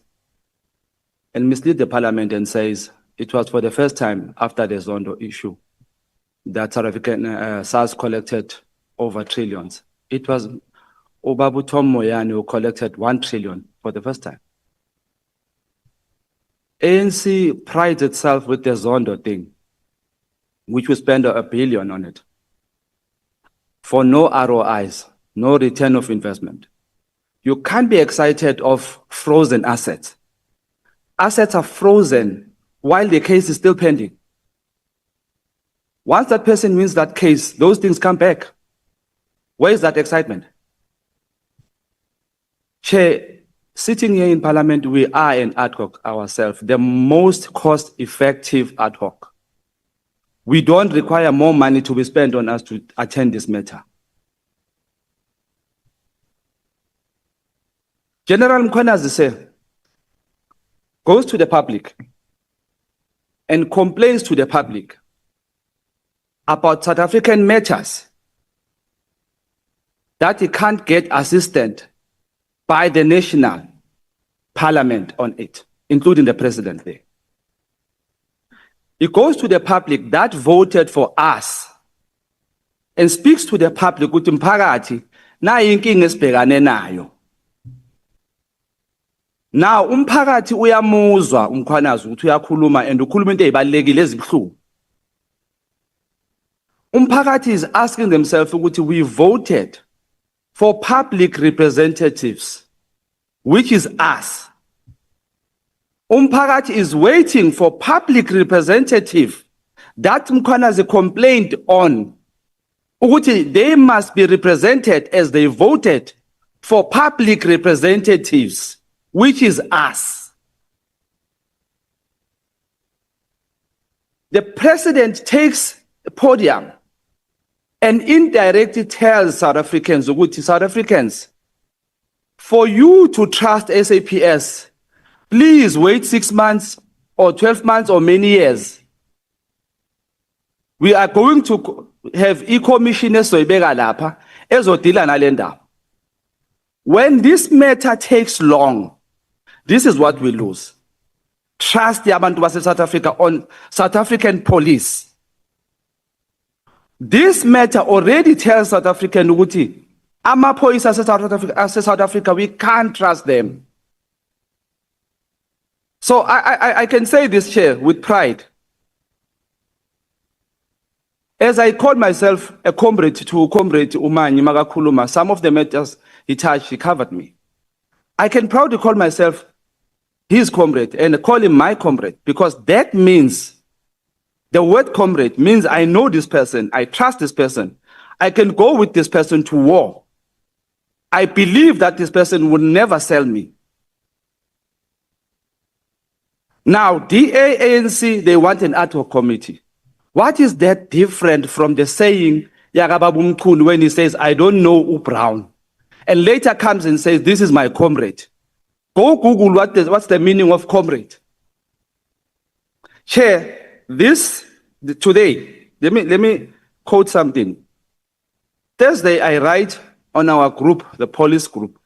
and mislead the Parliament and says, it was for the first time after the Zondo issue that South African SARS collected over trillions. It was Obabu Tom Moyane who collected 1 trillion for the first time. ANC prides itself with the Zondo thing, which we spend $1 billion on it, for no ROIs, no return of investment. You can't be excited of frozen assets. Assets are frozen while the case is still pending. Once that person wins that case, those things come back. Where is that excitement? Chair, sitting here in Parliament, we are an ad hoc ourselves, the most cost-effective ad hoc. We don't require more money to be spent on us to attend this matter. General Mkhwanazi goes to the public and complains to the public about South African matters that he can't get assistance by the national parliament on it, including the president there. He goes to the public that voted for us and speaks to the public with umphakathi na inkinga esibhekane nayo. Now umphakathi uyamuzwa uMkhwanazi ukuthi uyakhuluma and ukhuluma into ezibalekile ezibhlungu. Umphakathi is asking themselves ukuthi we voted for public representatives, which is us. Umphakathi is waiting for public representative that Mkhwanazi complained on. Ukuthi they must be represented as they voted for public representatives, which is us. The president takes the podium and indirectly tells South Africans, South Africans, for you to trust SAPS, please wait 6 months or 12 months or many years. We are going to have e-commissioners lapha. When this matter takes long, this is what we lose. Trust the abantu base South Africa on South African police. This matter already tells South African ukuthi amaphoyisa South Africa, we can't trust them. So I can say this, Chair, with pride. As I call myself a comrade to Comrade Umanyi Magakuluma, some of the matters he touched, he covered me. I can proudly call myself his comrade and call him my comrade, because that means, the word comrade means I know this person, I trust this person, I can go with this person to war. I believe that this person will never sell me. Now, DA, ANC, they want an ad hoc committee. What is that different from the saying, Yagababu Mkhulu, when he says, I don't know U Brown, and later comes and says, this is my comrade. Go Google what's the meaning of comrade. Chair, today, let me quote something. Thursday, I write on our group, the police group,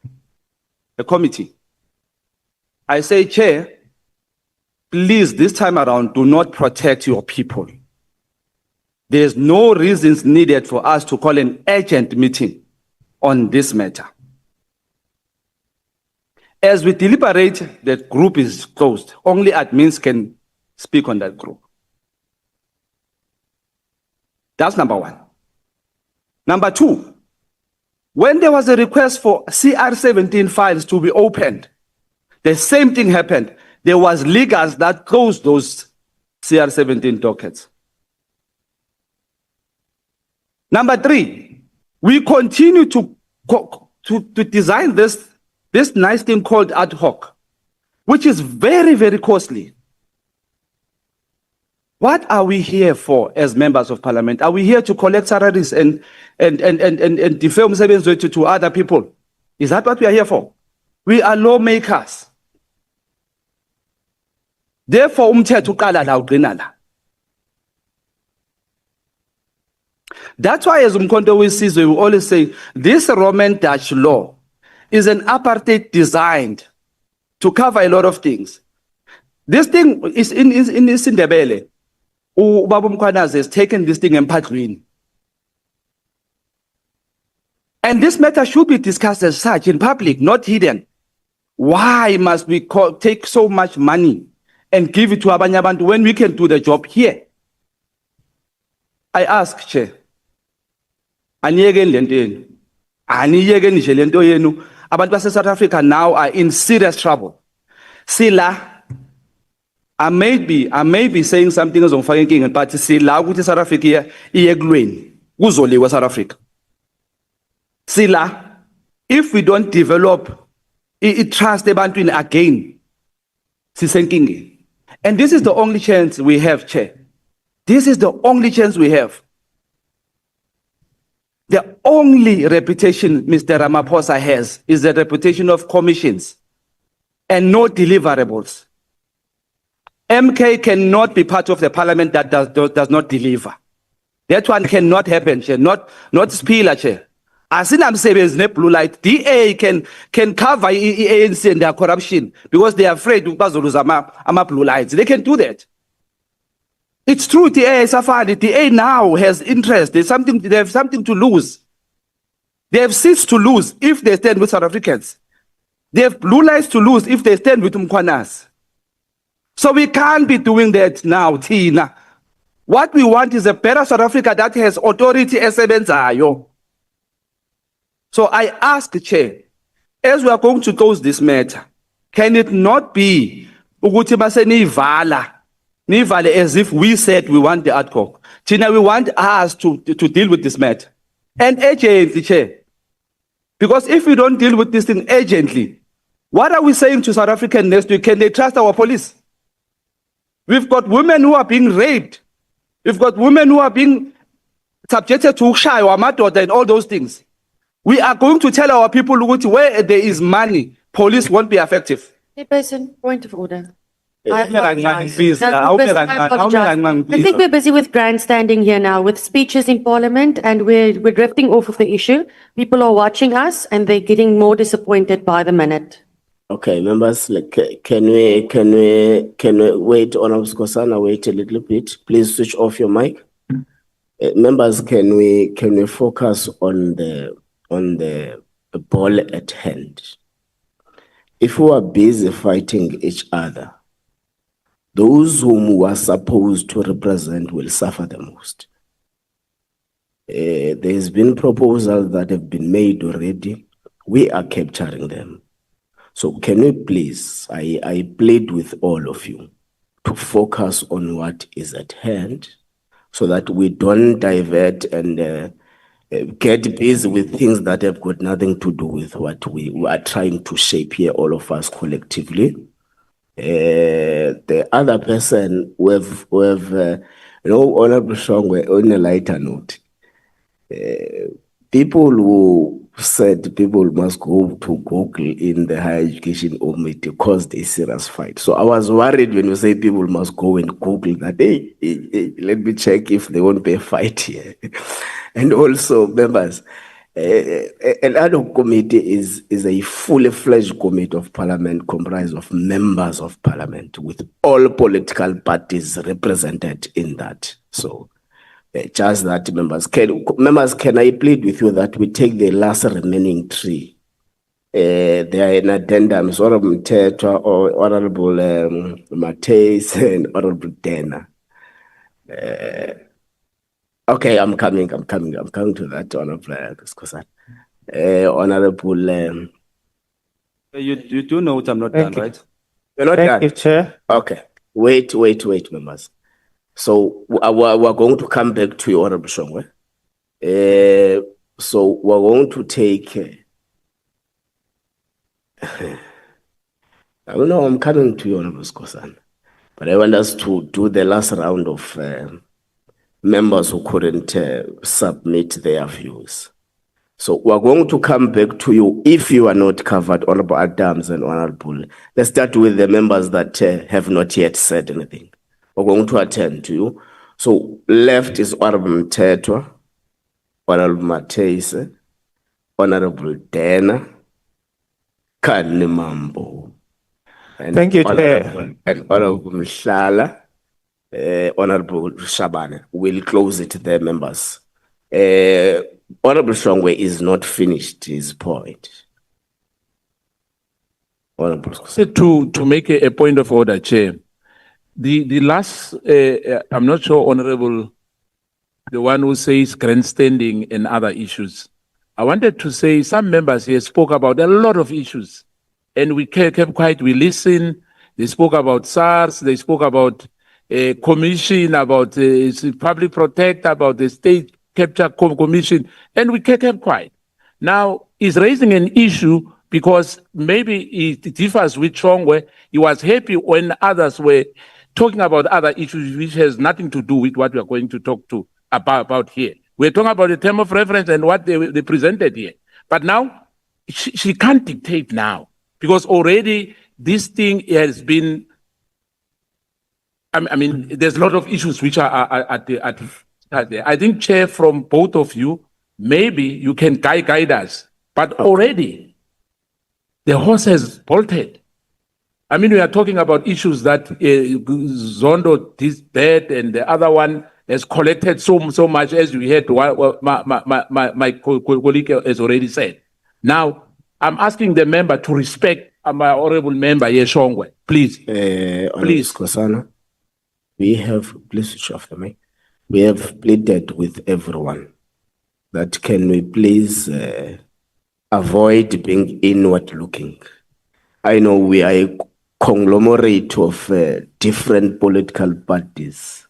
the committee. I say, Chair, please, this time around, do not protect your people. There's no reasons needed for us to call an urgent meeting on this matter. As we deliberate, that group is closed. Only admins can speak on that group. That's number one. Number two, when there was a request for CR17 files to be opened, the same thing happened. There was legalers that closed those CR17 dockets. Number three, we continue to design this nice thing called ad hoc, which is very, very costly. What are we here for as members of parliament? Are we here to collect salaries and defame services to other people? Is that what we are here for? We are lawmakers. Therefore, umthetho uqala la ugcina la. That's why as Umkhonto weSizwe we always say this Roman Dutch law is an apartheid designed to cover a lot of things. This thing is in Isindebele. Ubaba Mkhwanazi has taken this thing emphadlweni. And this matter should be discussed as such in public, not hidden. Why must we take so much money and give it to abanye abantu when we can do the job here? I ask, Chair, aniyekeni lento yenu. Aniyekeni nje lento yenu. Abantu base South Africa now are in serious trouble. Sila, I may be saying something as on king, but sila ukuthi South Africa iye kulweni. Kuzoliwa South Africa. Sila, if we don't develop trust ebantwini again, sisenkingeni. And this is the only chance we have, Chair. This is the only chance we have. The only reputation Mr. Ramaphosa has is the reputation of commissions and no deliverables. MK cannot be part of the parliament that does not deliver. That one cannot happen, Chair. Not Spiller, Chair. Asinamsebenzi ne blue light. DA can cover ANC and their corruption because they are afraid to bazoluza ama blue lights. They can do that. It's true, DA Safari. DA now has interest. They have something to lose. They have seats to lose if they stand with South Africans. They have blue lights to lose if they stand with Mkhwanazi. So we can't be doing that now, Tina. What we want is a better South Africa that has authority esebenzayo. So I ask, Chair, as we are going to close this matter, can it not be ukuthi base nivale as if we said we want the ad hoc? Tina, we want us to deal with this matter. And urgently, Chair. Because if we don't deal with this thing urgently, what are we saying to South Africans next week? Can they trust our police? We've got women who are being raped. We've got women who are being subjected to ukushayo amadoda and all those things. We are going to tell our people where there is money, police won't be effective. Hey, person, point of order. I Please, I think we're busy with grandstanding here now, with speeches in Parliament, and we're drifting off of the issue. People are watching us, and they're getting more disappointed by the minute. Okay, members, can we wait, Honorable Skosana, wait a little bit. Please switch off your mic. Members, can we focus on the ball at hand? If we are busy fighting each other, those whom we are supposed to represent will suffer the most. There's been proposals that have been made already. We are capturing them. So can we please, I plead with all of you to focus on what is at hand so that we don't divert and get busy with things that have got nothing to do with what we are trying to shape here, all of us collectively. The other person Honorable Shongwe, on a lighter note, people who said people must go to Google in the higher education committee caused a serious fight. So I was worried when you say people must go and Google that, hey, let me check if there won't be a fight here. And also, members, an ad hoc committee is a fully fledged committee of parliament comprised of members of parliament with all political parties represented in that. So just that, members, can I plead with you that we take the last remaining three? There are an addendum, Honorable Mtetwa or Honorable Mateus and Honorable Dena. Okay, I'm coming to that, Honorable Skhosana. Honorable. You do know I'm not done, right? You're not done? Thank you, Chair. Okay. Wait, members. So we're going to come back to you, Honorable Shongwe. So we're going to take. I don't know. I'm coming to you, Honorable Skhosana, but I want us to do the last round of members who couldn't submit their views. So we're going to come back to you if you are not covered, Honorable Adams and Honorable. Let's start with the members that have not yet said anything. We're going to attend to you. So left is Honorable Mtetwa, Honorable Mateus, Honorable Dena, Kanimambo. Thank you, Chair. And Honorable Mhlala, Honorable Shabane. We'll close it there, members. Honorable Shongwe is not finished his point. Honorable Skhosana. To make a point of order, Chair. The last, I'm not sure, Honorable, the one who says grandstanding and other issues. I wanted to say some members here spoke about a lot of issues, and we kept quiet. We listened. They spoke about SARS. They spoke about commission, about public protect, about the state capture commission, and we kept quiet. Now, he's raising an issue because maybe it differs with Shongwe. He was happy when others were talking about other issues which has nothing to do with what we are going to talk about here. We're talking about the term of reference and what they presented here. But now, she can't dictate now because already this thing has been, I mean, there's a lot of issues which are at there. I think, Chair, from both of you, maybe you can guide us. But already, the horse has bolted. I mean, we are talking about issues that Zondo this bad and the other one has collected so much, as we heard my colleague has already said. Now, I'm asking the member to respect my honorable member, Shongwe. Please. Please, Skhosana, please switch off the mic. We have pleaded with everyone that can we please avoid being inward looking. I know we are a conglomerate of different political parties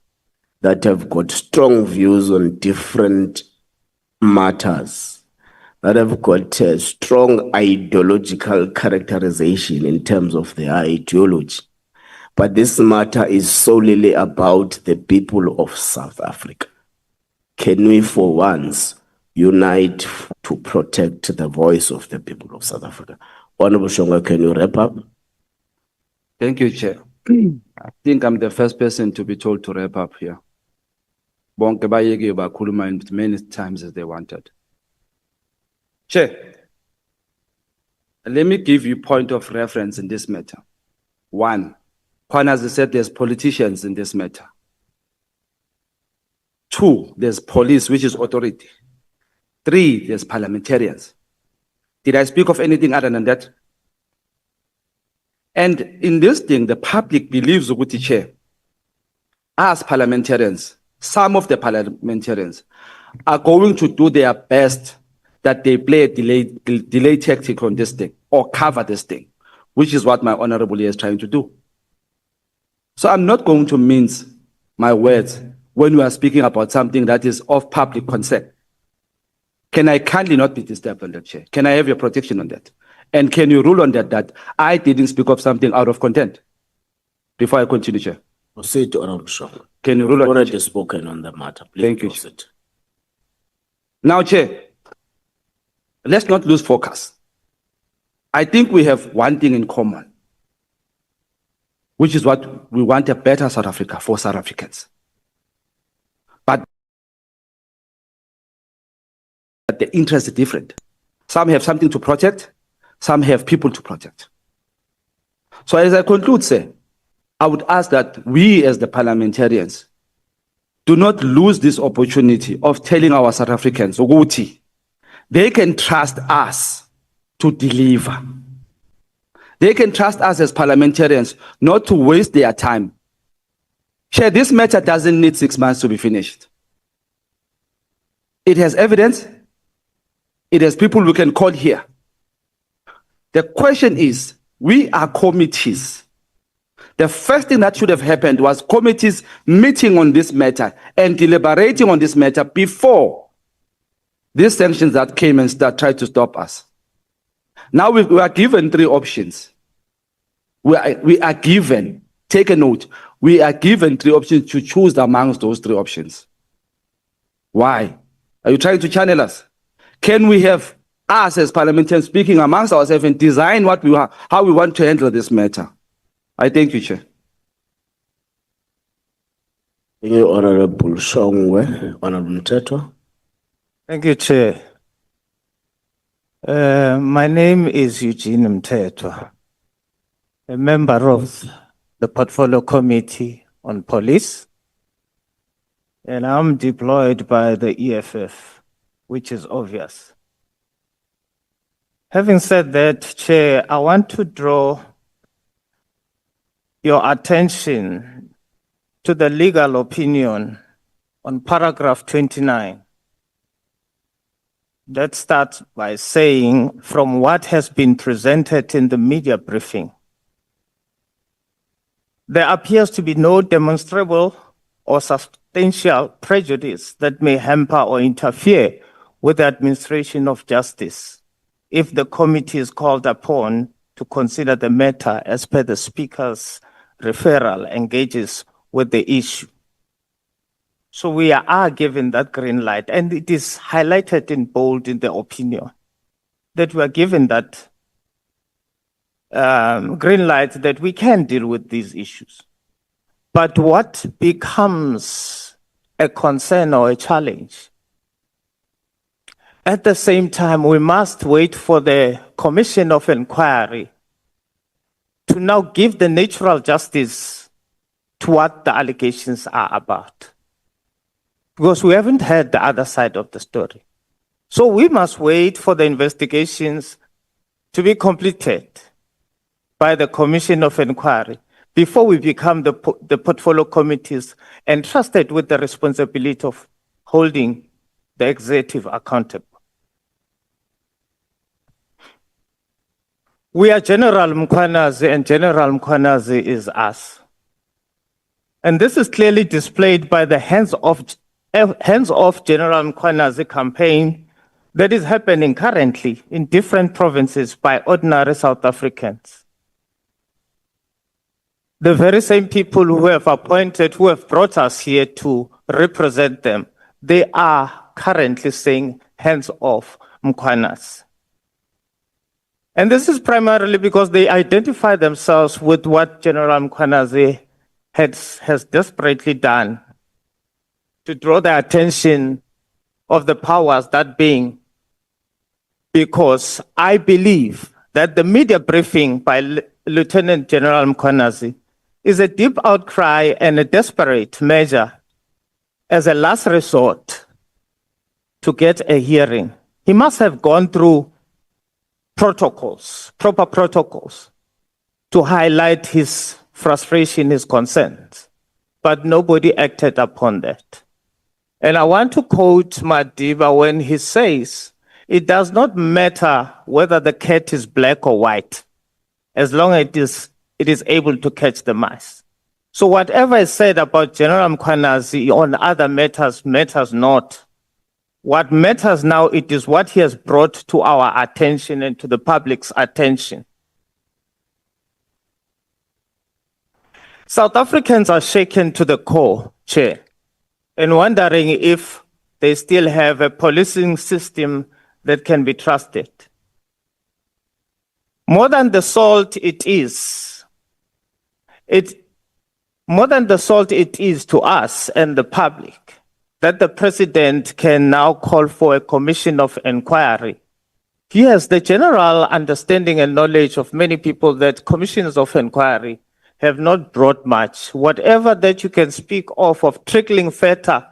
that have got strong views on different matters, that have got a strong ideological characterization in terms of their ideology. But this matter is solely about the people of South Africa. Can we for once unite to protect the voice of the people of South Africa? Honorable Shongwe, can you wrap up? Thank you, Chair. I think I'm the first person to be told to wrap up here. Bonke bayeke bakhuluma many times as they wanted. Chair, let me give you point of reference in this matter. One, Mkhwanazi said there's politicians in this matter. Two, there's police, which is authority. Three, there's parliamentarians. Did I speak of anything other than that? And in this thing, the public believes, Uguti Chair, as parliamentarians, some of the parliamentarians are going to do their best that they play a delay tactic on this thing or cover this thing, which is what my honorable is trying to do. So I'm not going to mince my words when we are speaking about something that is of public concern. Can I kindly not be disturbed on that, Chair? Can I have your protection on that? And can you rule on that I didn't speak of something out of content? before I continue, Chair. Proceed, Honorable Shong. Can you rule out? Already spoken on the matter. Please Thank you. proceed. Now, Chair, let's not lose focus. I think we have one thing in common, which is what we want: a better South Africa for South Africans. But the interest is different. Some have something to protect, some have people to protect. So as I conclude, sir, I would ask that we as the parliamentarians do not lose this opportunity of telling our South Africans, ukuthi, they can trust us to deliver. They can trust us as parliamentarians not to waste their time. Chair, this matter doesn't need 6 months to be finished. It has evidence. It has people we can call here. The question is, we are committees. The first thing that should have happened was committees meeting on this matter and deliberating on this matter before these sanctions that came and tried to stop us. Now we are given 3 options. We are given, take a note, we are given 3 options to choose amongst those 3 options. Why? Are you trying to channel us? Can we have us as parliamentarians speaking amongst ourselves and design what we are, how we want to handle this matter? I thank you, Chair. Thank you, Honorable Shongwe. Honorable Mteto. Thank you, Chair. My name is Eugene Mteto, a member of the Portfolio Committee on Police, and I'm deployed by the EFF, which is obvious. Having said that, Chair, I want to draw your attention to the legal opinion on paragraph 29. That starts by saying, from what has been presented in the media briefing, there appears to be no demonstrable or substantial prejudice that may hamper or interfere with the administration of justice if the committee is called upon to consider the matter as per the Speaker's referral engages with the issue. So we are given that green light, and it is highlighted in bold in the opinion that we are given that green light that we can deal with these issues. But what becomes a concern or a challenge? At the same time, we must wait for the Commission of Inquiry to now give the natural justice to what the allegations are about. Because we haven't heard the other side of the story. So we must wait for the investigations to be completed by the Commission of Inquiry before we become the portfolio committees entrusted with the responsibility of holding the executive accountable. We are General Mkhwanazi, and General Mkhwanazi is us. And this is clearly displayed by the hands-off General Mkhwanazi campaign that is happening currently in different provinces by ordinary South Africans. The very same people who have appointed, who have brought us here to represent them, they are currently saying hands off Mkhwanazi. And this is primarily because they identify themselves with what General Mkhwanazi has desperately done to draw the attention of the powers that being, because I believe that the media briefing by Lieutenant General Mkhwanazi is a deep outcry and a desperate measure as a last resort to get a hearing. He must have gone through protocols, proper protocols, to highlight his frustration, his concerns, but nobody acted upon that. And I want to quote Madiba when he says, it does not matter whether the cat is black or white, as long as it is able to catch the mice. So whatever is said about General Mkhwanazi on other matters matters not. What matters now, it is what he has brought to our attention and to the public's attention. South Africans are shaken to the core, Chair, and wondering if they still have a policing system that can be trusted. More than the salt it is, more than the salt it is to us and the public, that the president can now call for a commission of inquiry. Yes, the general understanding and knowledge of many people that commissions of inquiry have not brought much. Whatever that you can speak of trickling factor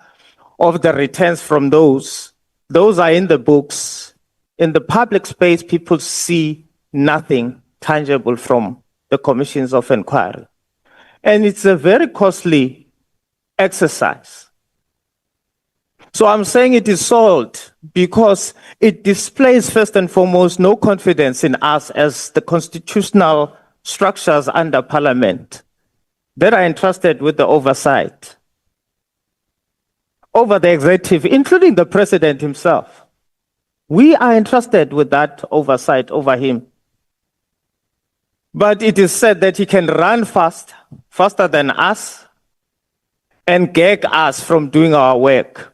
of the returns from those are in the books. In the public space, people see nothing tangible from the commissions of inquiry. And it's a very costly exercise. So I'm saying it is sold because it displays first and foremost no confidence in us as the constitutional structures under Parliament that are entrusted with the oversight over the executive, including the president himself. We are entrusted with that oversight over him. But it is said that he can run faster than us, and gag us from doing our work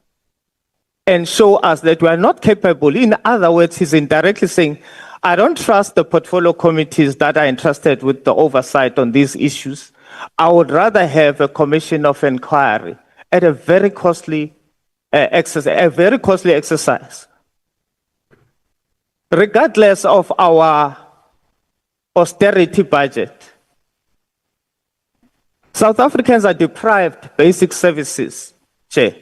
and show us that we are not capable. In other words, he's indirectly saying, I don't trust the portfolio committees that are entrusted with the oversight on these issues. I would rather have a commission of inquiry at a very costly exercise. Regardless of our austerity budget, South Africans are deprived basic services, Chair.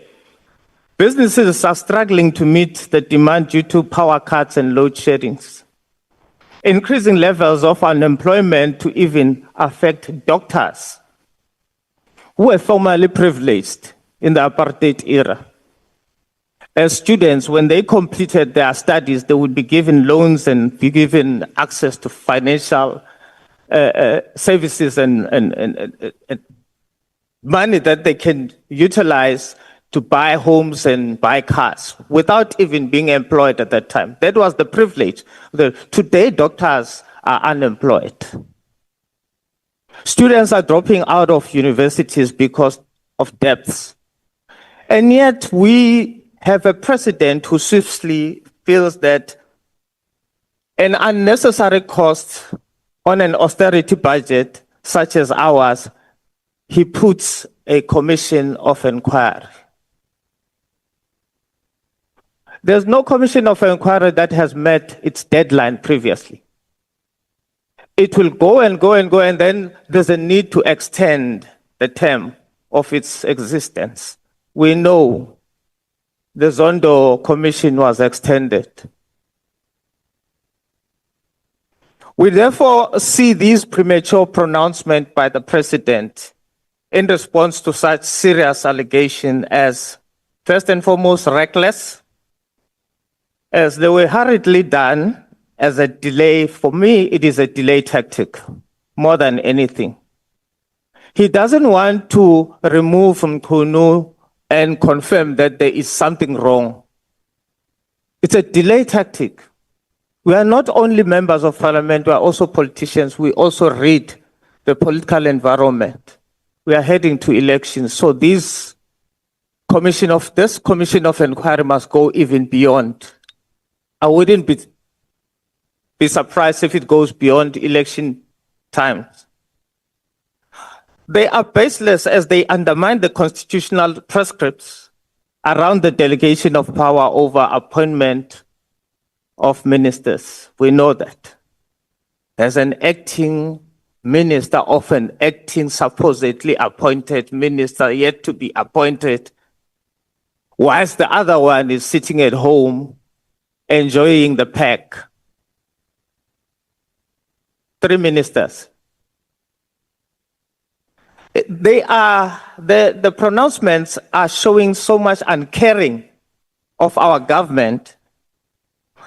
Businesses are struggling to meet the demand due to power cuts and load sheddings. Increasing levels of unemployment to even affect doctors who were formerly privileged in the apartheid era. As students, when they completed their studies, they would be given loans and be given access to financial services and money that they can utilize to buy homes and buy cars without even being employed at that time. That was the privilege. Today, doctors are unemployed. Students are dropping out of universities because of debts. And yet we have a president who swiftly feels that an unnecessary cost on an austerity budget such as ours, he puts a commission of inquiry. There's no commission of inquiry that has met its deadline previously. It will go and go and go, and then there's a need to extend the term of its existence. We know the Zondo Commission was extended. We therefore see these premature pronouncements by the president in response to such serious allegation as, first and foremost, reckless, as they were hurriedly done as a delay. For me, it is a delay tactic more than anything. He doesn't want to remove Mkhwanazi and confirm that there is something wrong. It's a delay tactic. We are not only members of parliament, we are also politicians. We also read the political environment. We are heading to elections. So this commission of inquiry must go even beyond. I wouldn't be surprised if it goes beyond election times. They are baseless as they undermine the constitutional prescripts around the delegation of power over appointment of ministers. We know that. As an acting minister of an acting supposedly appointed minister yet to be appointed, whilst the other one is sitting at home enjoying the pack. 3 ministers. The pronouncements are showing so much uncaring of our government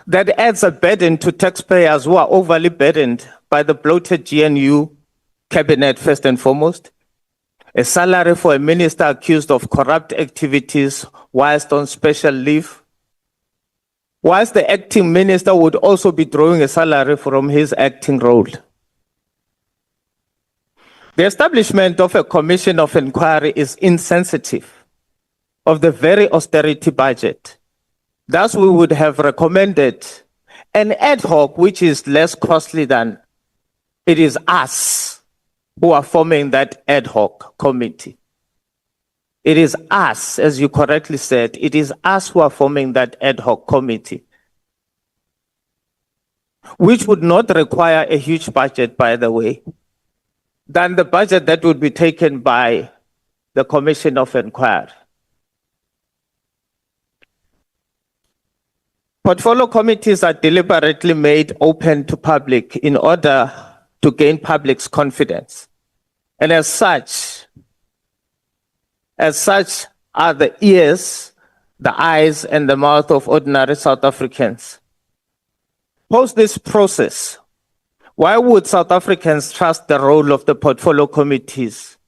that adds a burden to taxpayers who are overly burdened by the bloated GNU cabinet, first and foremost. A salary for a minister accused of corrupt activities whilst on special leave. Whilst the acting minister would also be drawing a salary from his acting role. The establishment of a commission of inquiry is insensitive of the very austerity budget. Thus, we would have recommended an ad hoc which is less costly than it is us who are forming that ad hoc committee. It is us, as you correctly said, it is us who are forming that ad hoc committee, which would not require a huge budget, by the way, than the budget that would be taken by the Commission of Inquiry. Portfolio committees are deliberately made open to public in order to gain public's confidence. And as such are the ears, the eyes, and the mouth of ordinary South Africans. Post this process, why would South Africans trust the role of the portfolio committees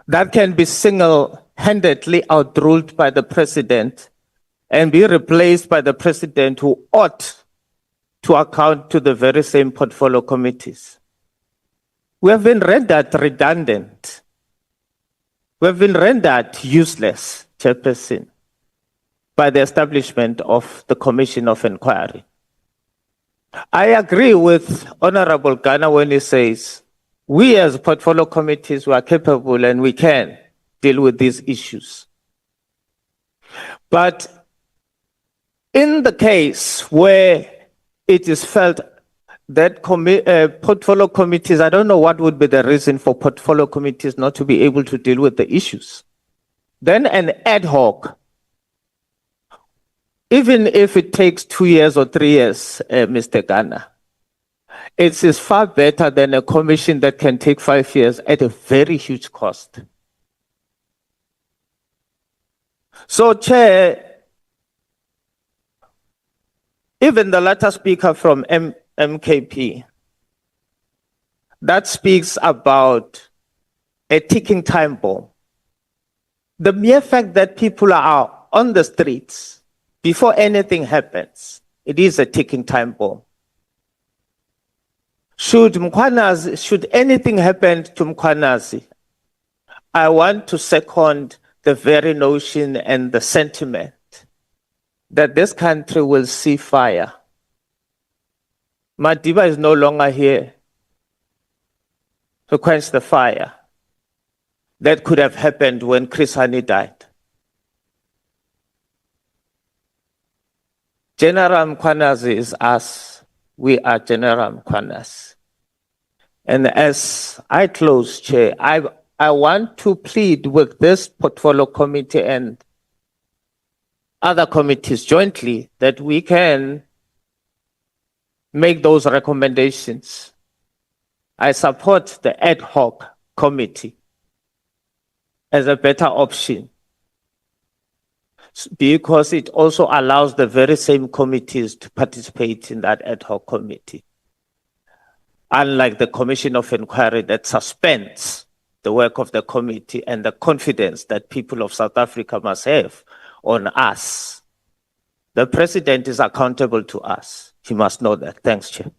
that can be single-handedly outruled by the president and be replaced by the president who ought to account to the very same portfolio committees? We have been rendered redundant. We have been rendered useless, Chairperson, by the establishment of the Commission of Inquiry. I agree with Honorable Ghana when he says, we as portfolio committees we are capable and we can deal with these issues. But in the case where it is felt that portfolio committees, I don't know what would be the reason for portfolio committees not to be able to deal with the issues. Then an ad hoc, even if it takes 2 years or 3 years, Mr. Ghana, it is far better than a commission that can take 5 years at a very huge cost. So, Chair, even the latter speaker from MKP, that speaks about a ticking time bomb. The mere fact that people are on the streets before anything happens, it is a ticking time bomb. Should anything happen to Mkhwanazi, I want to second the very notion and the sentiment that this country will see fire. Madiba is no longer here to quench the fire that could have happened when Chris Hani died. General Mkhwanazi is us. We are General Mkhwanazi. And as I close, Chair, I want to plead with this portfolio committee and other committees jointly that we can make those recommendations. I support the ad hoc committee as a better option because it also allows the very same committees to participate in that ad hoc committee. Unlike the Commission of Inquiry that suspends the work of the committee and the confidence that people of South Africa must have on us. The president is accountable to us. He must know that. Thanks, Chair.